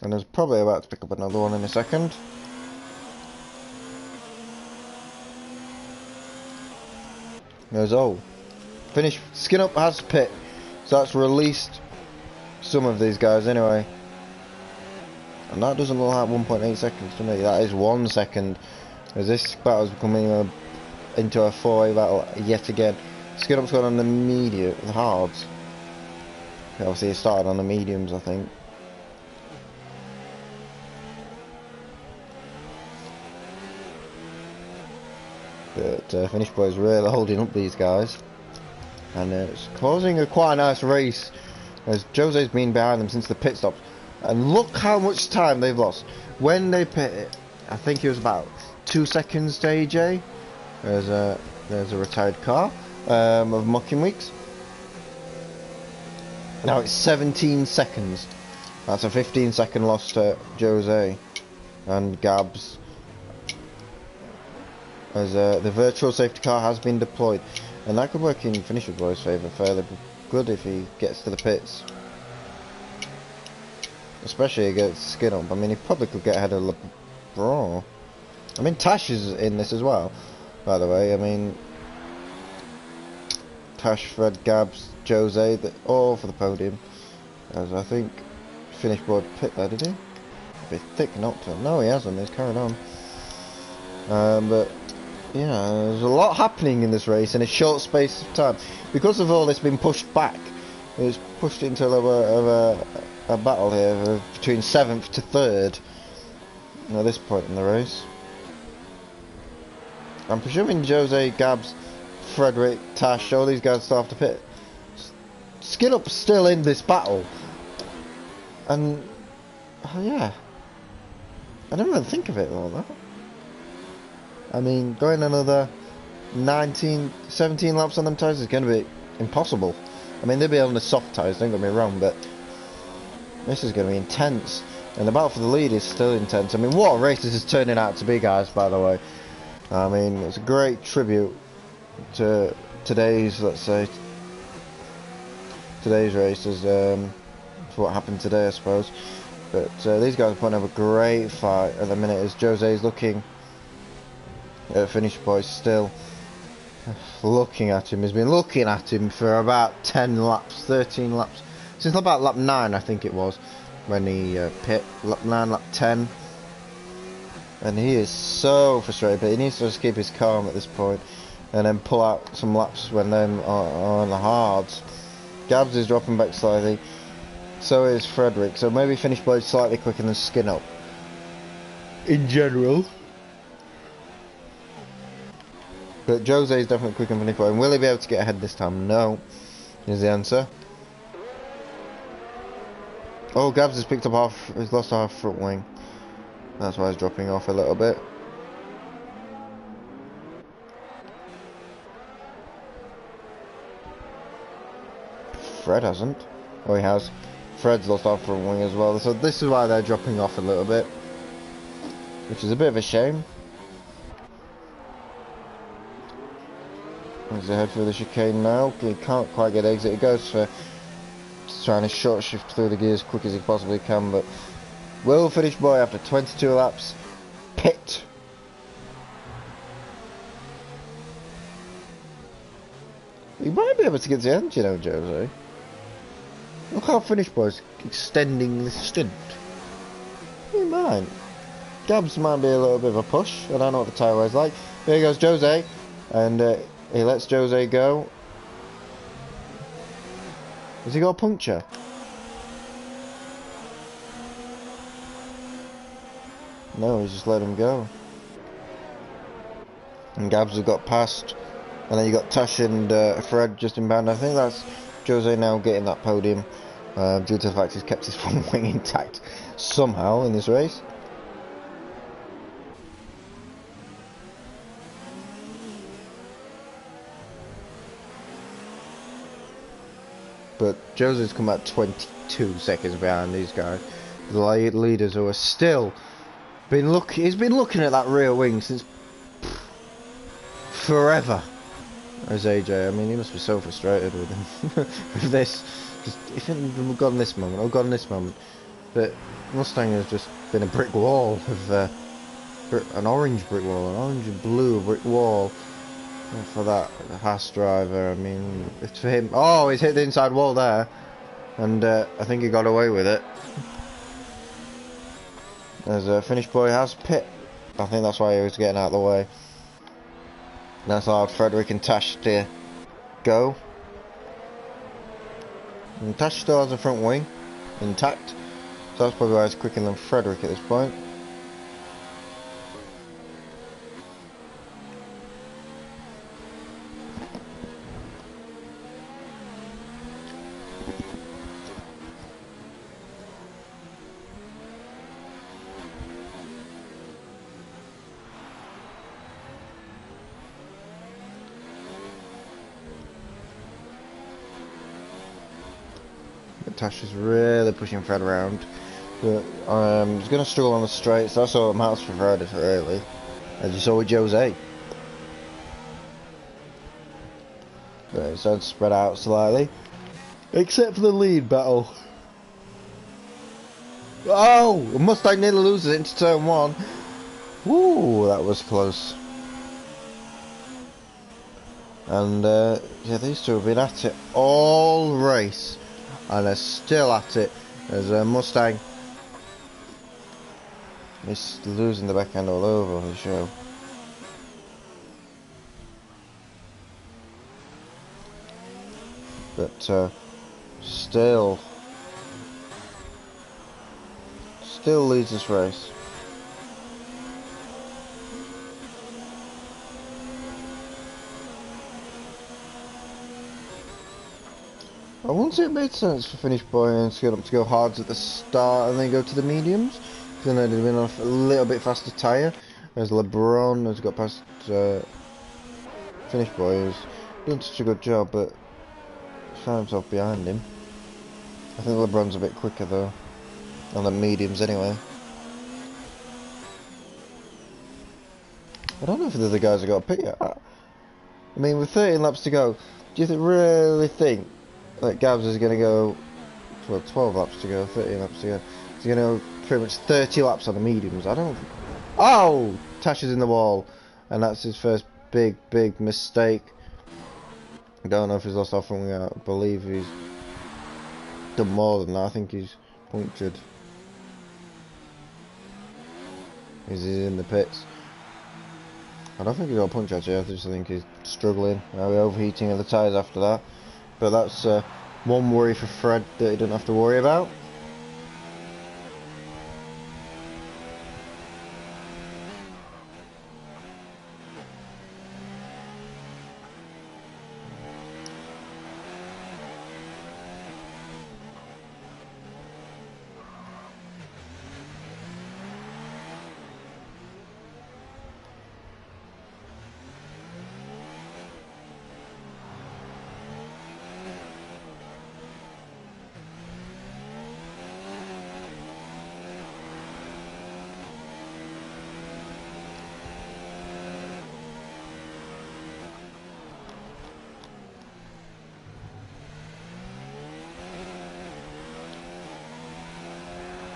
S1: and is probably about to pick up another one in a second. There's finish. Skin up has pit, so that's released some of these guys anyway. And that doesn't look like 1.8 seconds to me. That is 1 second. As this battle is becoming into a 4-way battle yet again. Skin up's gone on the hards. Obviously, it started on the mediums, I think. But Finish Boy is really holding up these guys, and it's causing quite a nice race. As Jose's been behind them since the pit stops, and look how much time they've lost. When they pit, I think it was about 2 seconds to AJ. There's a retired car of Mucking Weeks. Now it's 17 seconds. That's a 15-second loss to Jose and Gabs. As the virtual safety car has been deployed, and that could work in Finish Boy's favour fairly good if he gets to the pits, especially against Skin Up. I mean, he probably could get ahead of LeBron. I mean, Tash is in this as well, by the way. I mean, Tash, Fred, Gabs, Jose, all for the podium. As I think Finish Boy pit there, did he? A bit thick not to. No, he hasn't. He's carried on. But yeah, there's a lot happening in this race in a short space of time. Because of all this being pushed back, it's pushed into a little bit of a battle here between 7th to 3rd at this point in the race. I'm presuming Jose, Gabs, Frederick, Tash, all these guys still have to pit. Skin Up's still in this battle. And, yeah. I didn't even think of it like that. I mean, going another 19, 17 laps on them tyres is going to be impossible. I mean, they'll be on the soft tyres, don't get me wrong, but this is going to be intense. And the battle for the lead is still intense. I mean, what a race this is turning out to be, guys, by the way. I mean, it's a great tribute to today's, let's say, today's races, for what happened today, I suppose. But these guys are putting up a great fight at the minute as Jose's looking at finish point still. Looking at him, he's been looking at him for about 10 laps, 13 laps. Since about lap 9, I think it was, when he pit. Lap 9, lap 10. And he is so frustrated, but he needs to just keep his calm at this point. And then pull out some laps when they're on the hards. Gabs is dropping back slightly. So is Frederick. So maybe finish both slightly quicker than Skin Up. In general. But Jose is definitely quicker than finish boy. And will he be able to get ahead this time? No. Is the answer. Oh, Gabs has picked up half. He's lost half front wing. That's why he's dropping off a little bit. Fred hasn't. Oh, he has. Fred's lost half front wing as well. So this is why they're dropping off a little bit. Which is a bit of a shame. He's ahead for the chicane now. He can't quite get exit. He goes for trying to short shift through the gears as quick as he possibly can, but will finish boy after 22 laps. Pit. He might be able to get to the end, you know, Jose. Look how finish boy's extending the stint. He might. Gabs might be a little bit of a push. I don't know what the tyre weight's like. Here goes Jose, and he lets Jose go. Has he got a puncture? No, he's just let him go. And Gabs have got past. And then you got Tash and Fred just inbound. I think that's Jose now getting that podium due to the fact he's kept his front wing intact somehow in this race. But Jose's come out 22 seconds behind these guys. The leaders who are still he's been looking at that rear wing since forever. As AJ, I mean, he must be so frustrated with him with this. Just if it had gone this moment, or gone this moment, but Mustang has just been a brick wall of an orange brick wall, an orange and blue brick wall for that Haas driver. I mean, it's for him. Oh, he's hit the inside wall there, and I think he got away with it. As a finish boy has pit. I think that's why he was getting out of the way. That's allowed Frederick and Tash to go. And Tash still has a front wing intact, so that's probably why he's quicker than Frederick at this point. Tash is really pushing Fred around, but he's going to struggle on the straights. That's all that matters for Fred, really, as you saw with Jose. But it's starting to spread out slightly, except for the lead battle. Oh, Mustang nearly loses it into turn 1. Woo, that was close. And yeah, these two have been at it all race. And they're still at it as Mustang is losing the backhand all over the show. But still leads this race. I wouldn't say it made sense for finish boy and Skin Up to go hards at the start and then go to the mediums, because then they'd have been off a little bit faster tyre, as LeBron has got past finish boy who's done such a good job, but found himself behind him. I think LeBron's a bit quicker though, on the mediums anyway. I don't know if the other guys have got a pick yet. I mean, with 13 laps to go, do you really think that Gabs is going to go, well, 12 laps to go, 13 laps to go, he's going to go pretty much 30 laps on the mediums? I don't... Oh! Tash is in the wall, and that's his first big mistake. I don't know if he's lost off from wing. I believe he's done more than that. I think he's punctured. He's in the pits. I don't think he's got a punch actually. I just think he's struggling. Overheating of the tyres after that. But that's one worry for Fred that he doesn't have to worry about.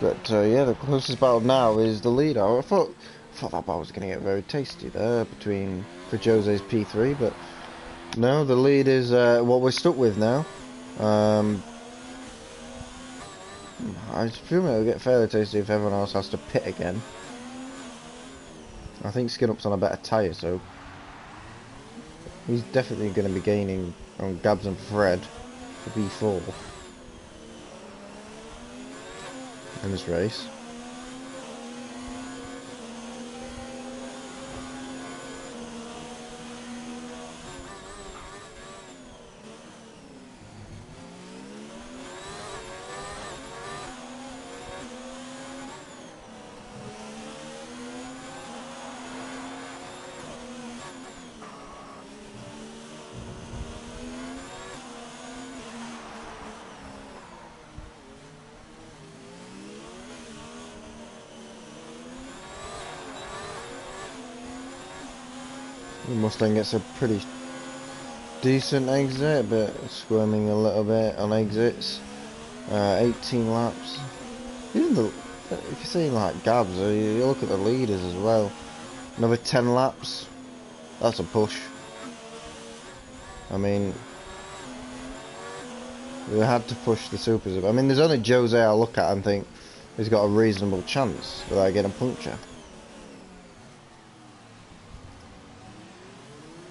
S1: But yeah, the closest battle now is the lead. I thought that battle was going to get very tasty there for Jose's P3, but no, the lead is what we're stuck with now. I assume it'll get fairly tasty if everyone else has to pit again. I think Skin Up's on a better tyre, so he's definitely going to be gaining on Gabs and Fred for B4 in this race. The Mustang gets a pretty decent exit, but squirming a little bit on exits. 18 laps. Even if you're saying like Gabs, you look at the leaders as well. Another 10 laps. That's a push. I mean, we had to push the supers. I mean, there's only Jose I look at and think he's got a reasonable chance without getting a puncture.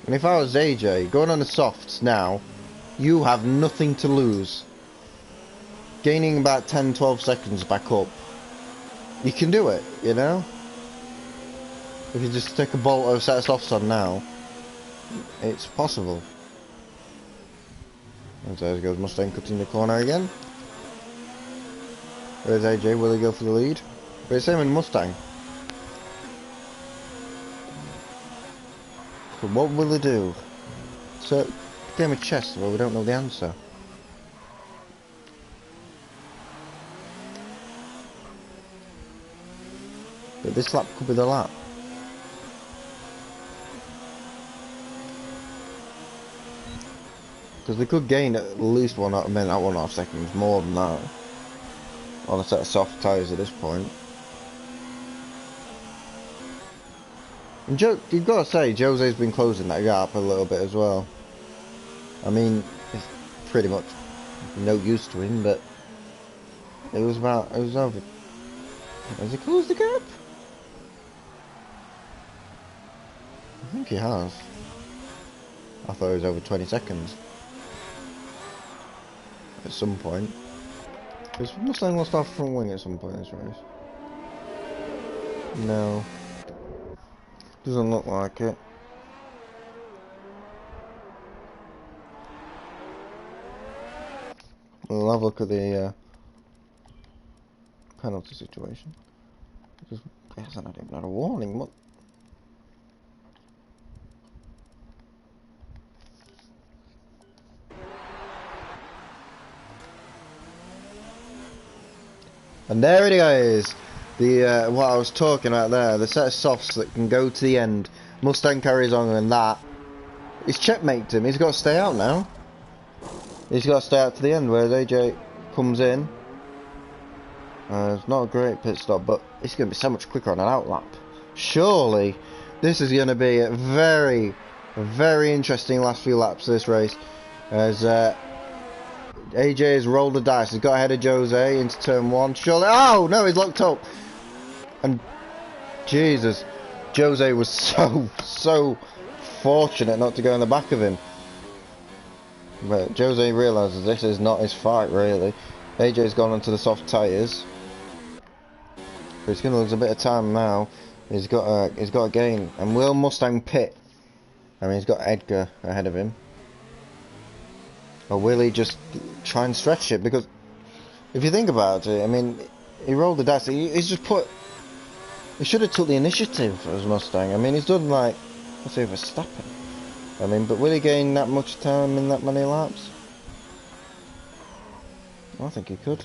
S1: And if I was AJ, going on the softs now, you have nothing to lose. Gaining about 10-12 seconds back up. You can do it, you know? If you just take a bolt or a set of softs on now, it's possible. And there goes Mustang cutting the corner again. Where's AJ? Will he go for the lead? But it's same in Mustang. So what will they do? So, game of chess, well, we don't know the answer. But this lap could be the lap. Because they could gain at least 1.5 seconds more than that on a set of soft tyres at this point. And you've got to say, Jose's been closing that gap a little bit as well. I mean, it's pretty much no use to him, but it was over. Has he closed the gap? I think he has. I thought it was over 20 seconds. At some point. Because Mustang lost off front wing at some point in this race. No. Doesn't look like it. We'll have a look at the penalty situation. Just hasn't even had a warning. What? And there it is. The what I was talking about there, the set of softs that can go to the end. Mustang carries on, and that he's checkmated him. He's got to stay out now. He's got to stay out to the end, whereas AJ comes in. It's not a great pit stop, but it's going to be so much quicker on an outlap. Surely, this is going to be a very, very interesting last few laps of this race. As AJ has rolled the dice. He's got ahead of Jose into turn 1. Surely, oh no, he's locked up. And Jesus, Jose was so fortunate not to go in the back of him. But Jose realises this is not his fight, really. AJ's gone onto the soft tyres. But he's going to lose a bit of time now. He's got a gain. And will Mustang pit? I mean, he's got Edgar ahead of him. Or will he just try and stretch it? Because if you think about it, I mean, he rolled the dice. He's just put... He should have took the initiative as Mustang. I mean, he's done like... Let's say Verstappen. I mean, but will he gain that much time in that many laps? I think he could.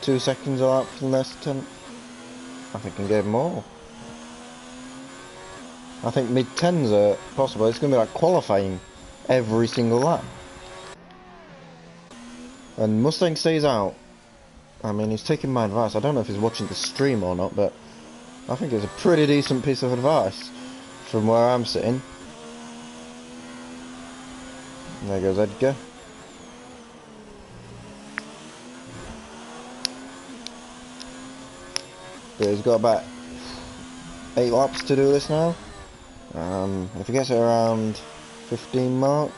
S1: 2 seconds a lap for the next 10. I think he can get more. I think mid-10s are possible. It's going to be like qualifying every single lap. And Mustang stays out. I mean, he's taking my advice. I don't know if he's watching the stream or not, but I think it's a pretty decent piece of advice from where I'm sitting. There goes Edgar. But he's got about 8 laps to do this now. If he gets it around 15 mark.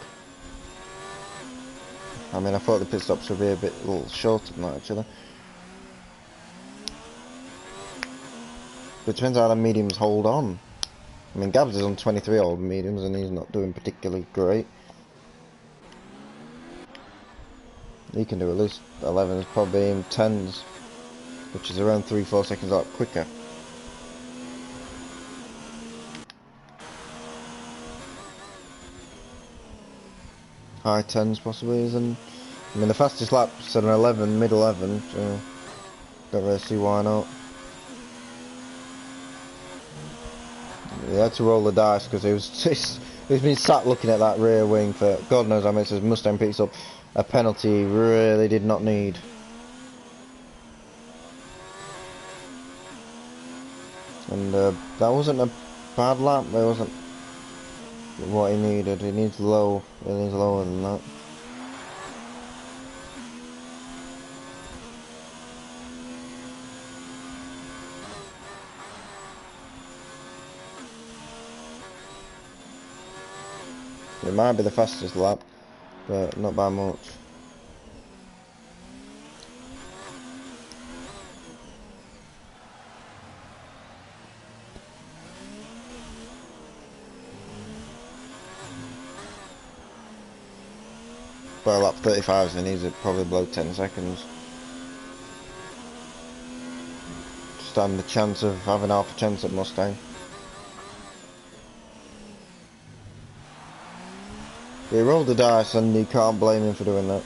S1: I mean, I thought the pit stops would be a little shorter than that, actually. But it depends how the mediums hold on. I mean, Gabs is on 23 old mediums and he's not doing particularly great. He can do at least 11s, probably in 10s, which is around 3-4 seconds a lap quicker. High 10s possibly isn't. I mean, the fastest lap's an 11, mid 11, so don't really see why not. He had to roll the dice because he's been sat looking at that rear wing for God knows how many. Says Mustang picks up a penalty he really did not need. And that wasn't a bad lap. It wasn't what he needed. He needs low. He needs lower than that. It might be the fastest lap, but not by much. Well, lap 35, so he needs it probably below 10 seconds. Stand the chance of having half a chance at Mustang. He rolled the dice and you can't blame him for doing that.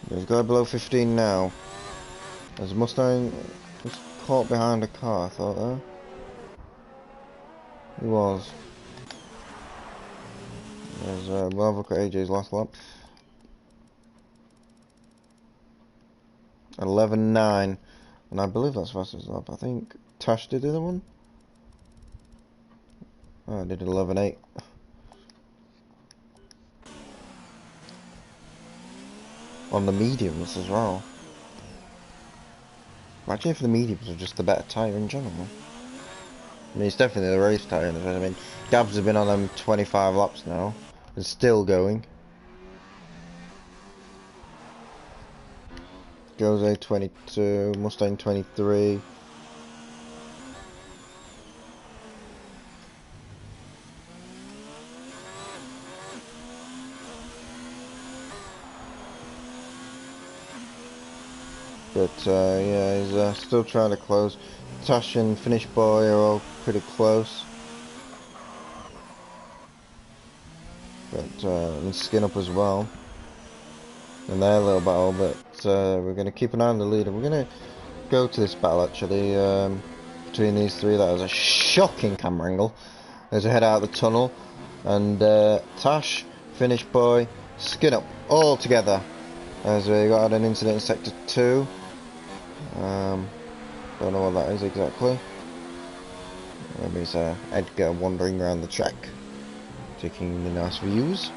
S1: He's got below 15 now. As Mustang was caught behind a car, I thought there. He was. We'll have a look at AJ's last lap. 11.9, and I believe that's fastest lap. I think Tash did the other one. Oh, I did 11.8. On the mediums as well. Imagine if the mediums were just the better tyre in general. I mean, it's definitely the race tyre. I mean, Gabs has been on them 25 laps now. And still going. Jose 22, Mustang 23. But yeah, he's still trying to close. Tash and Finish Boy are all pretty close. But and Skin Up as well. And they're a little battle, but we're going to keep an eye on the leader. We're going to go to this battle actually between these three. That was a shocking camera angle as we head out of the tunnel. And Tash, Finish Boy, Skin Up all together as we got an incident in Sector 2. Don't know what that is exactly. Maybe it's Edgar wandering around the track, taking the nice views.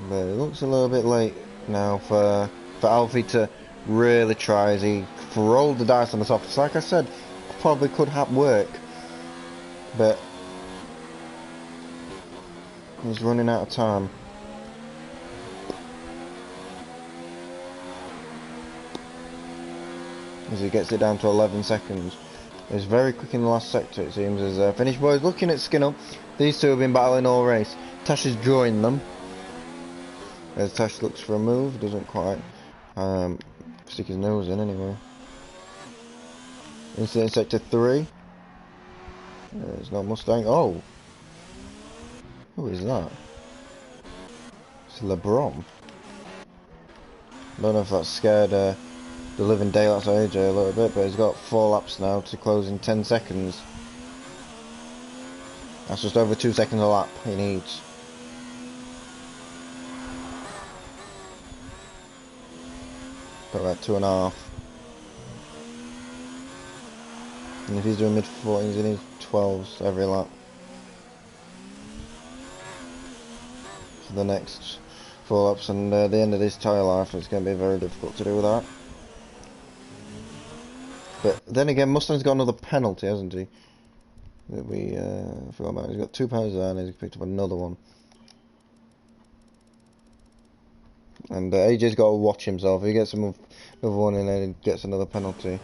S1: But it looks a little bit late now for Alfie to really try as he rolled the dice on the softs. Like I said, probably could work, but he's running out of time. As he gets it down to 11 seconds. It's very quick in the last sector, it seems, as Finish Boys looking at Skin Up. These two have been battling all race. Tash is drawing them. As Tash looks for a move, doesn't quite stick his nose in anyway. Incident Sector 3. It's not Mustang. Oh! Who is that? It's LeBron. Don't know if that's scared the living daylights out of AJ a little bit, but he's got 4 laps now to close in 10 seconds. That's just over 2 seconds a lap he needs. Got about 2.5. And if he's doing mid-14s, he needs 12s every lap. For the next 4 laps, and the end of this tyre life, it's going to be very difficult to do with that. But then again, Mustang's got another penalty, hasn't he? That we forgot about. He's got 2 penalties there, and he's picked up another one. And AJ's got to watch himself. If he gets another one and then he gets another penalty.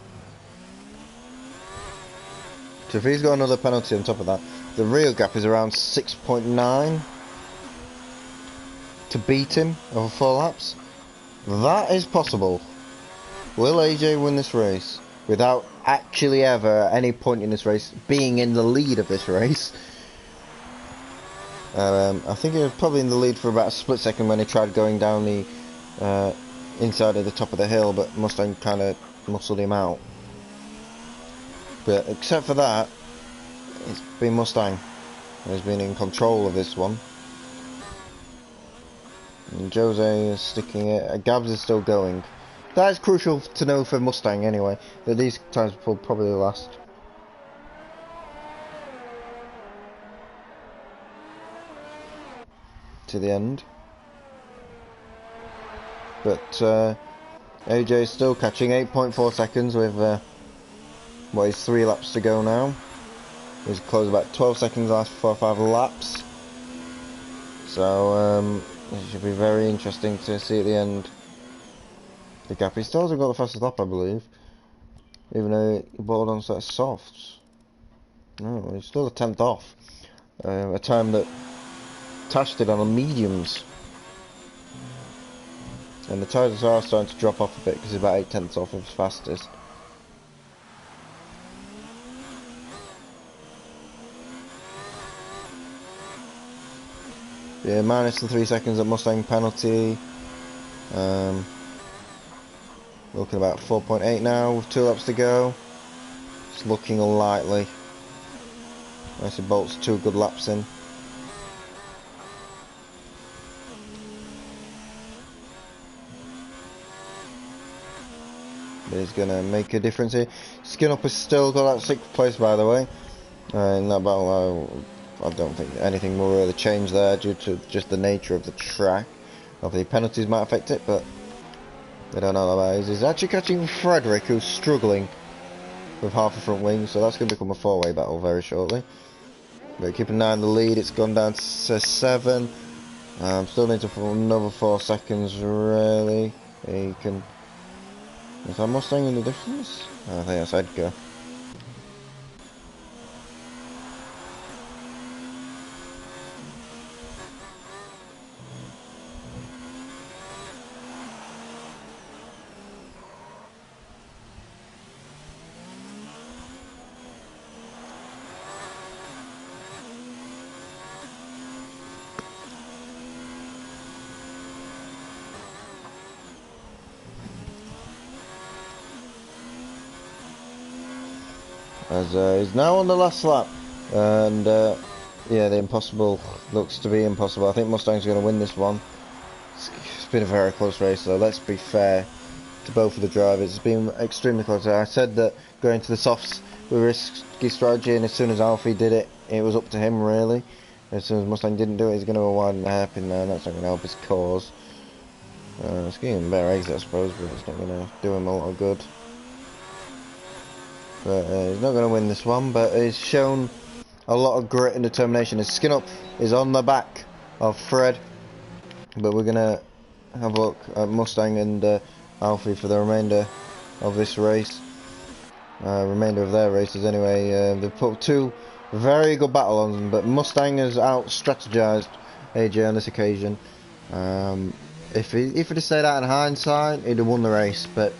S1: So if he's got another penalty on top of that, the real gap is around 6.9 to beat him over 4 laps. That is possible. Will AJ win this race without actually ever at any point in this race being in the lead of this race? I think he was probably in the lead for about a split second when he tried going down the inside of the top of the hill, but Mustang kind of muscled him out. But except for that, it's been Mustang who's been in control of this one. And Jose is sticking it. Gabs is still going. That is crucial to know for Mustang anyway, that these times will probably last. To the end. But AJ is still catching 8.4 seconds with what is 3 laps to go now. He's closed about 12 seconds last 4 or 5 laps. So it should be very interesting to see at the end. The gap. He still hasn't got the fastest lap, I believe. Even though he balled on set of softs. No, he's still a 10th off. A time that Tash did on the mediums. And the tyres are starting to drop off a bit because he's about 8/10 off of his fastest. Yeah, minus the 3 seconds at Mustang penalty. Looking about 4.8 now with 2 laps to go. It's looking unlikely. Unless he bolts 2 good laps in. But he's going to make a difference here. Skin Up has still got that 6th place, by the way. In that battle, I don't think anything will really change there due to just the nature of the track. Obviously, penalties might affect it, but I don't know about it. He's actually catching Frederick, who's struggling with half a front wing, so that's going to become a 4-way battle very shortly. But keep an eye on the lead. It's gone down to 7. Still need to for another 4 seconds, really. He can. Is that Mustang in the distance? I think that's Edgar. as he's now on the last lap, and yeah, the impossible looks to be impossible. I think Mustang's going to win this one. It's been a very close race, so let's be fair to both of the drivers. It's been extremely close. I said that going to the softs with risky strategy, and as soon as Alfie did it, it was up to him really. As soon as Mustang didn't do it, he's going to widen the hairpin there, and that's not going to help his cause. It's giving him better exit, I suppose, but it's not going to do him a lot of good. But he's not going to win this one, but he's shown a lot of grit and determination. His skin up is on the back of Fred, but we're going to have a look at Mustang and Alfie for the remainder of this race. Remainder of their races anyway. They've put two very good battle on them, but Mustang has out-strategized AJ on this occasion. If he'd have stayed out in hindsight, he'd have won the race, but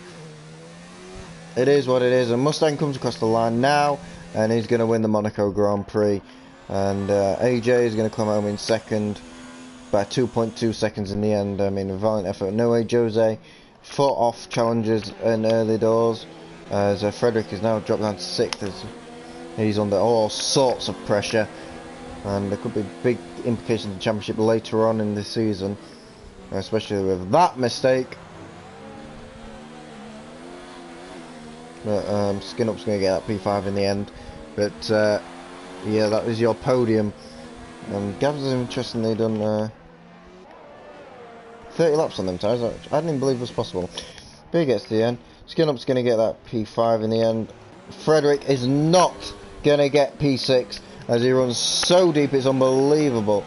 S1: it is what it is, and Mustang comes across the line now, and he's going to win the Monaco Grand Prix, and AJ is going to come home in second by 2.2 seconds in the end. I mean, a valiant effort. No way Jose fought off challenges in early doors, as Frederick is now dropped down to 6th, as he's under all sorts of pressure, and there could be big implications in the championship later on in the season, especially with that mistake. But Skin Up's going to get that P5 in the end. But yeah, that was your podium. Gavs has interestingly done 30 laps on them tires. I didn't even believe it was possible. But he gets to the end. Skin Up's going to get that P5 in the end. Frederick is not going to get P6 as he runs so deep, it's unbelievable.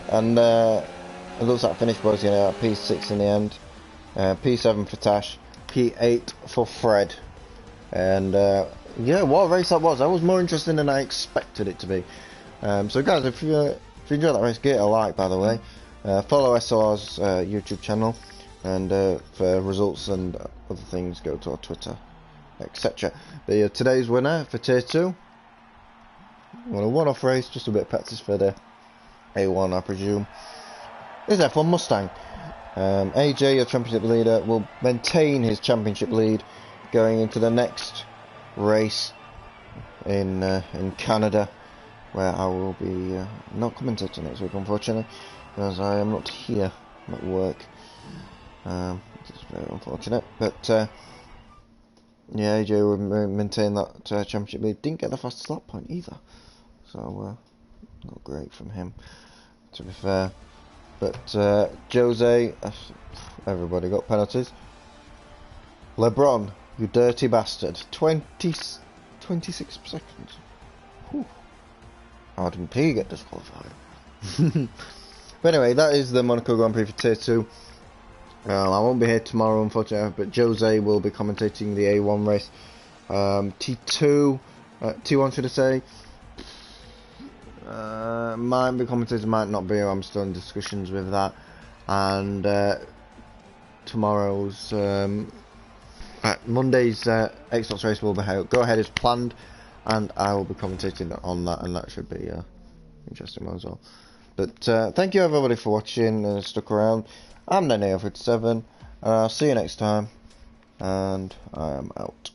S1: And it looks like finish boys going to get P6 in the end. P7 for Tash. P8 for Fred. And yeah, what a race that was. That was more interesting than I expected it to be. So guys, if you enjoyed that race, give it a like, by the way. Follow SLR's YouTube channel, and for results and other things, go to our Twitter, etc. But yeah, today's winner for Tier 2, well, a one-off race, just a bit of practice for the A1, I presume, is F1 Mustang. AJ, your championship leader, will maintain his championship lead going into the next race in Canada, where I will be not commentating next week, unfortunately, because I am not here. I'm at work. It's very unfortunate, but yeah, AJ will maintain that championship lead. Didn't get the fastest lap point either, so not great from him, to be fair. But Jose, everybody got penalties. LeBron, you dirty bastard. 26 seconds. Whew. How didn't he get disqualified? But anyway, that is the Monaco Grand Prix for Tier 2. I won't be here tomorrow, unfortunately, but Jose will be commentating the A1 race. T2, T1 should I say, might be commentating, might not be. I'm still in discussions with that. And tomorrow's Monday's Xbox race will be go ahead as planned, and I will be commentating on that, and that should be interesting one as well. But thank you everybody for watching and stuck around. I'm Nene57, and I'll see you next time, and I am out.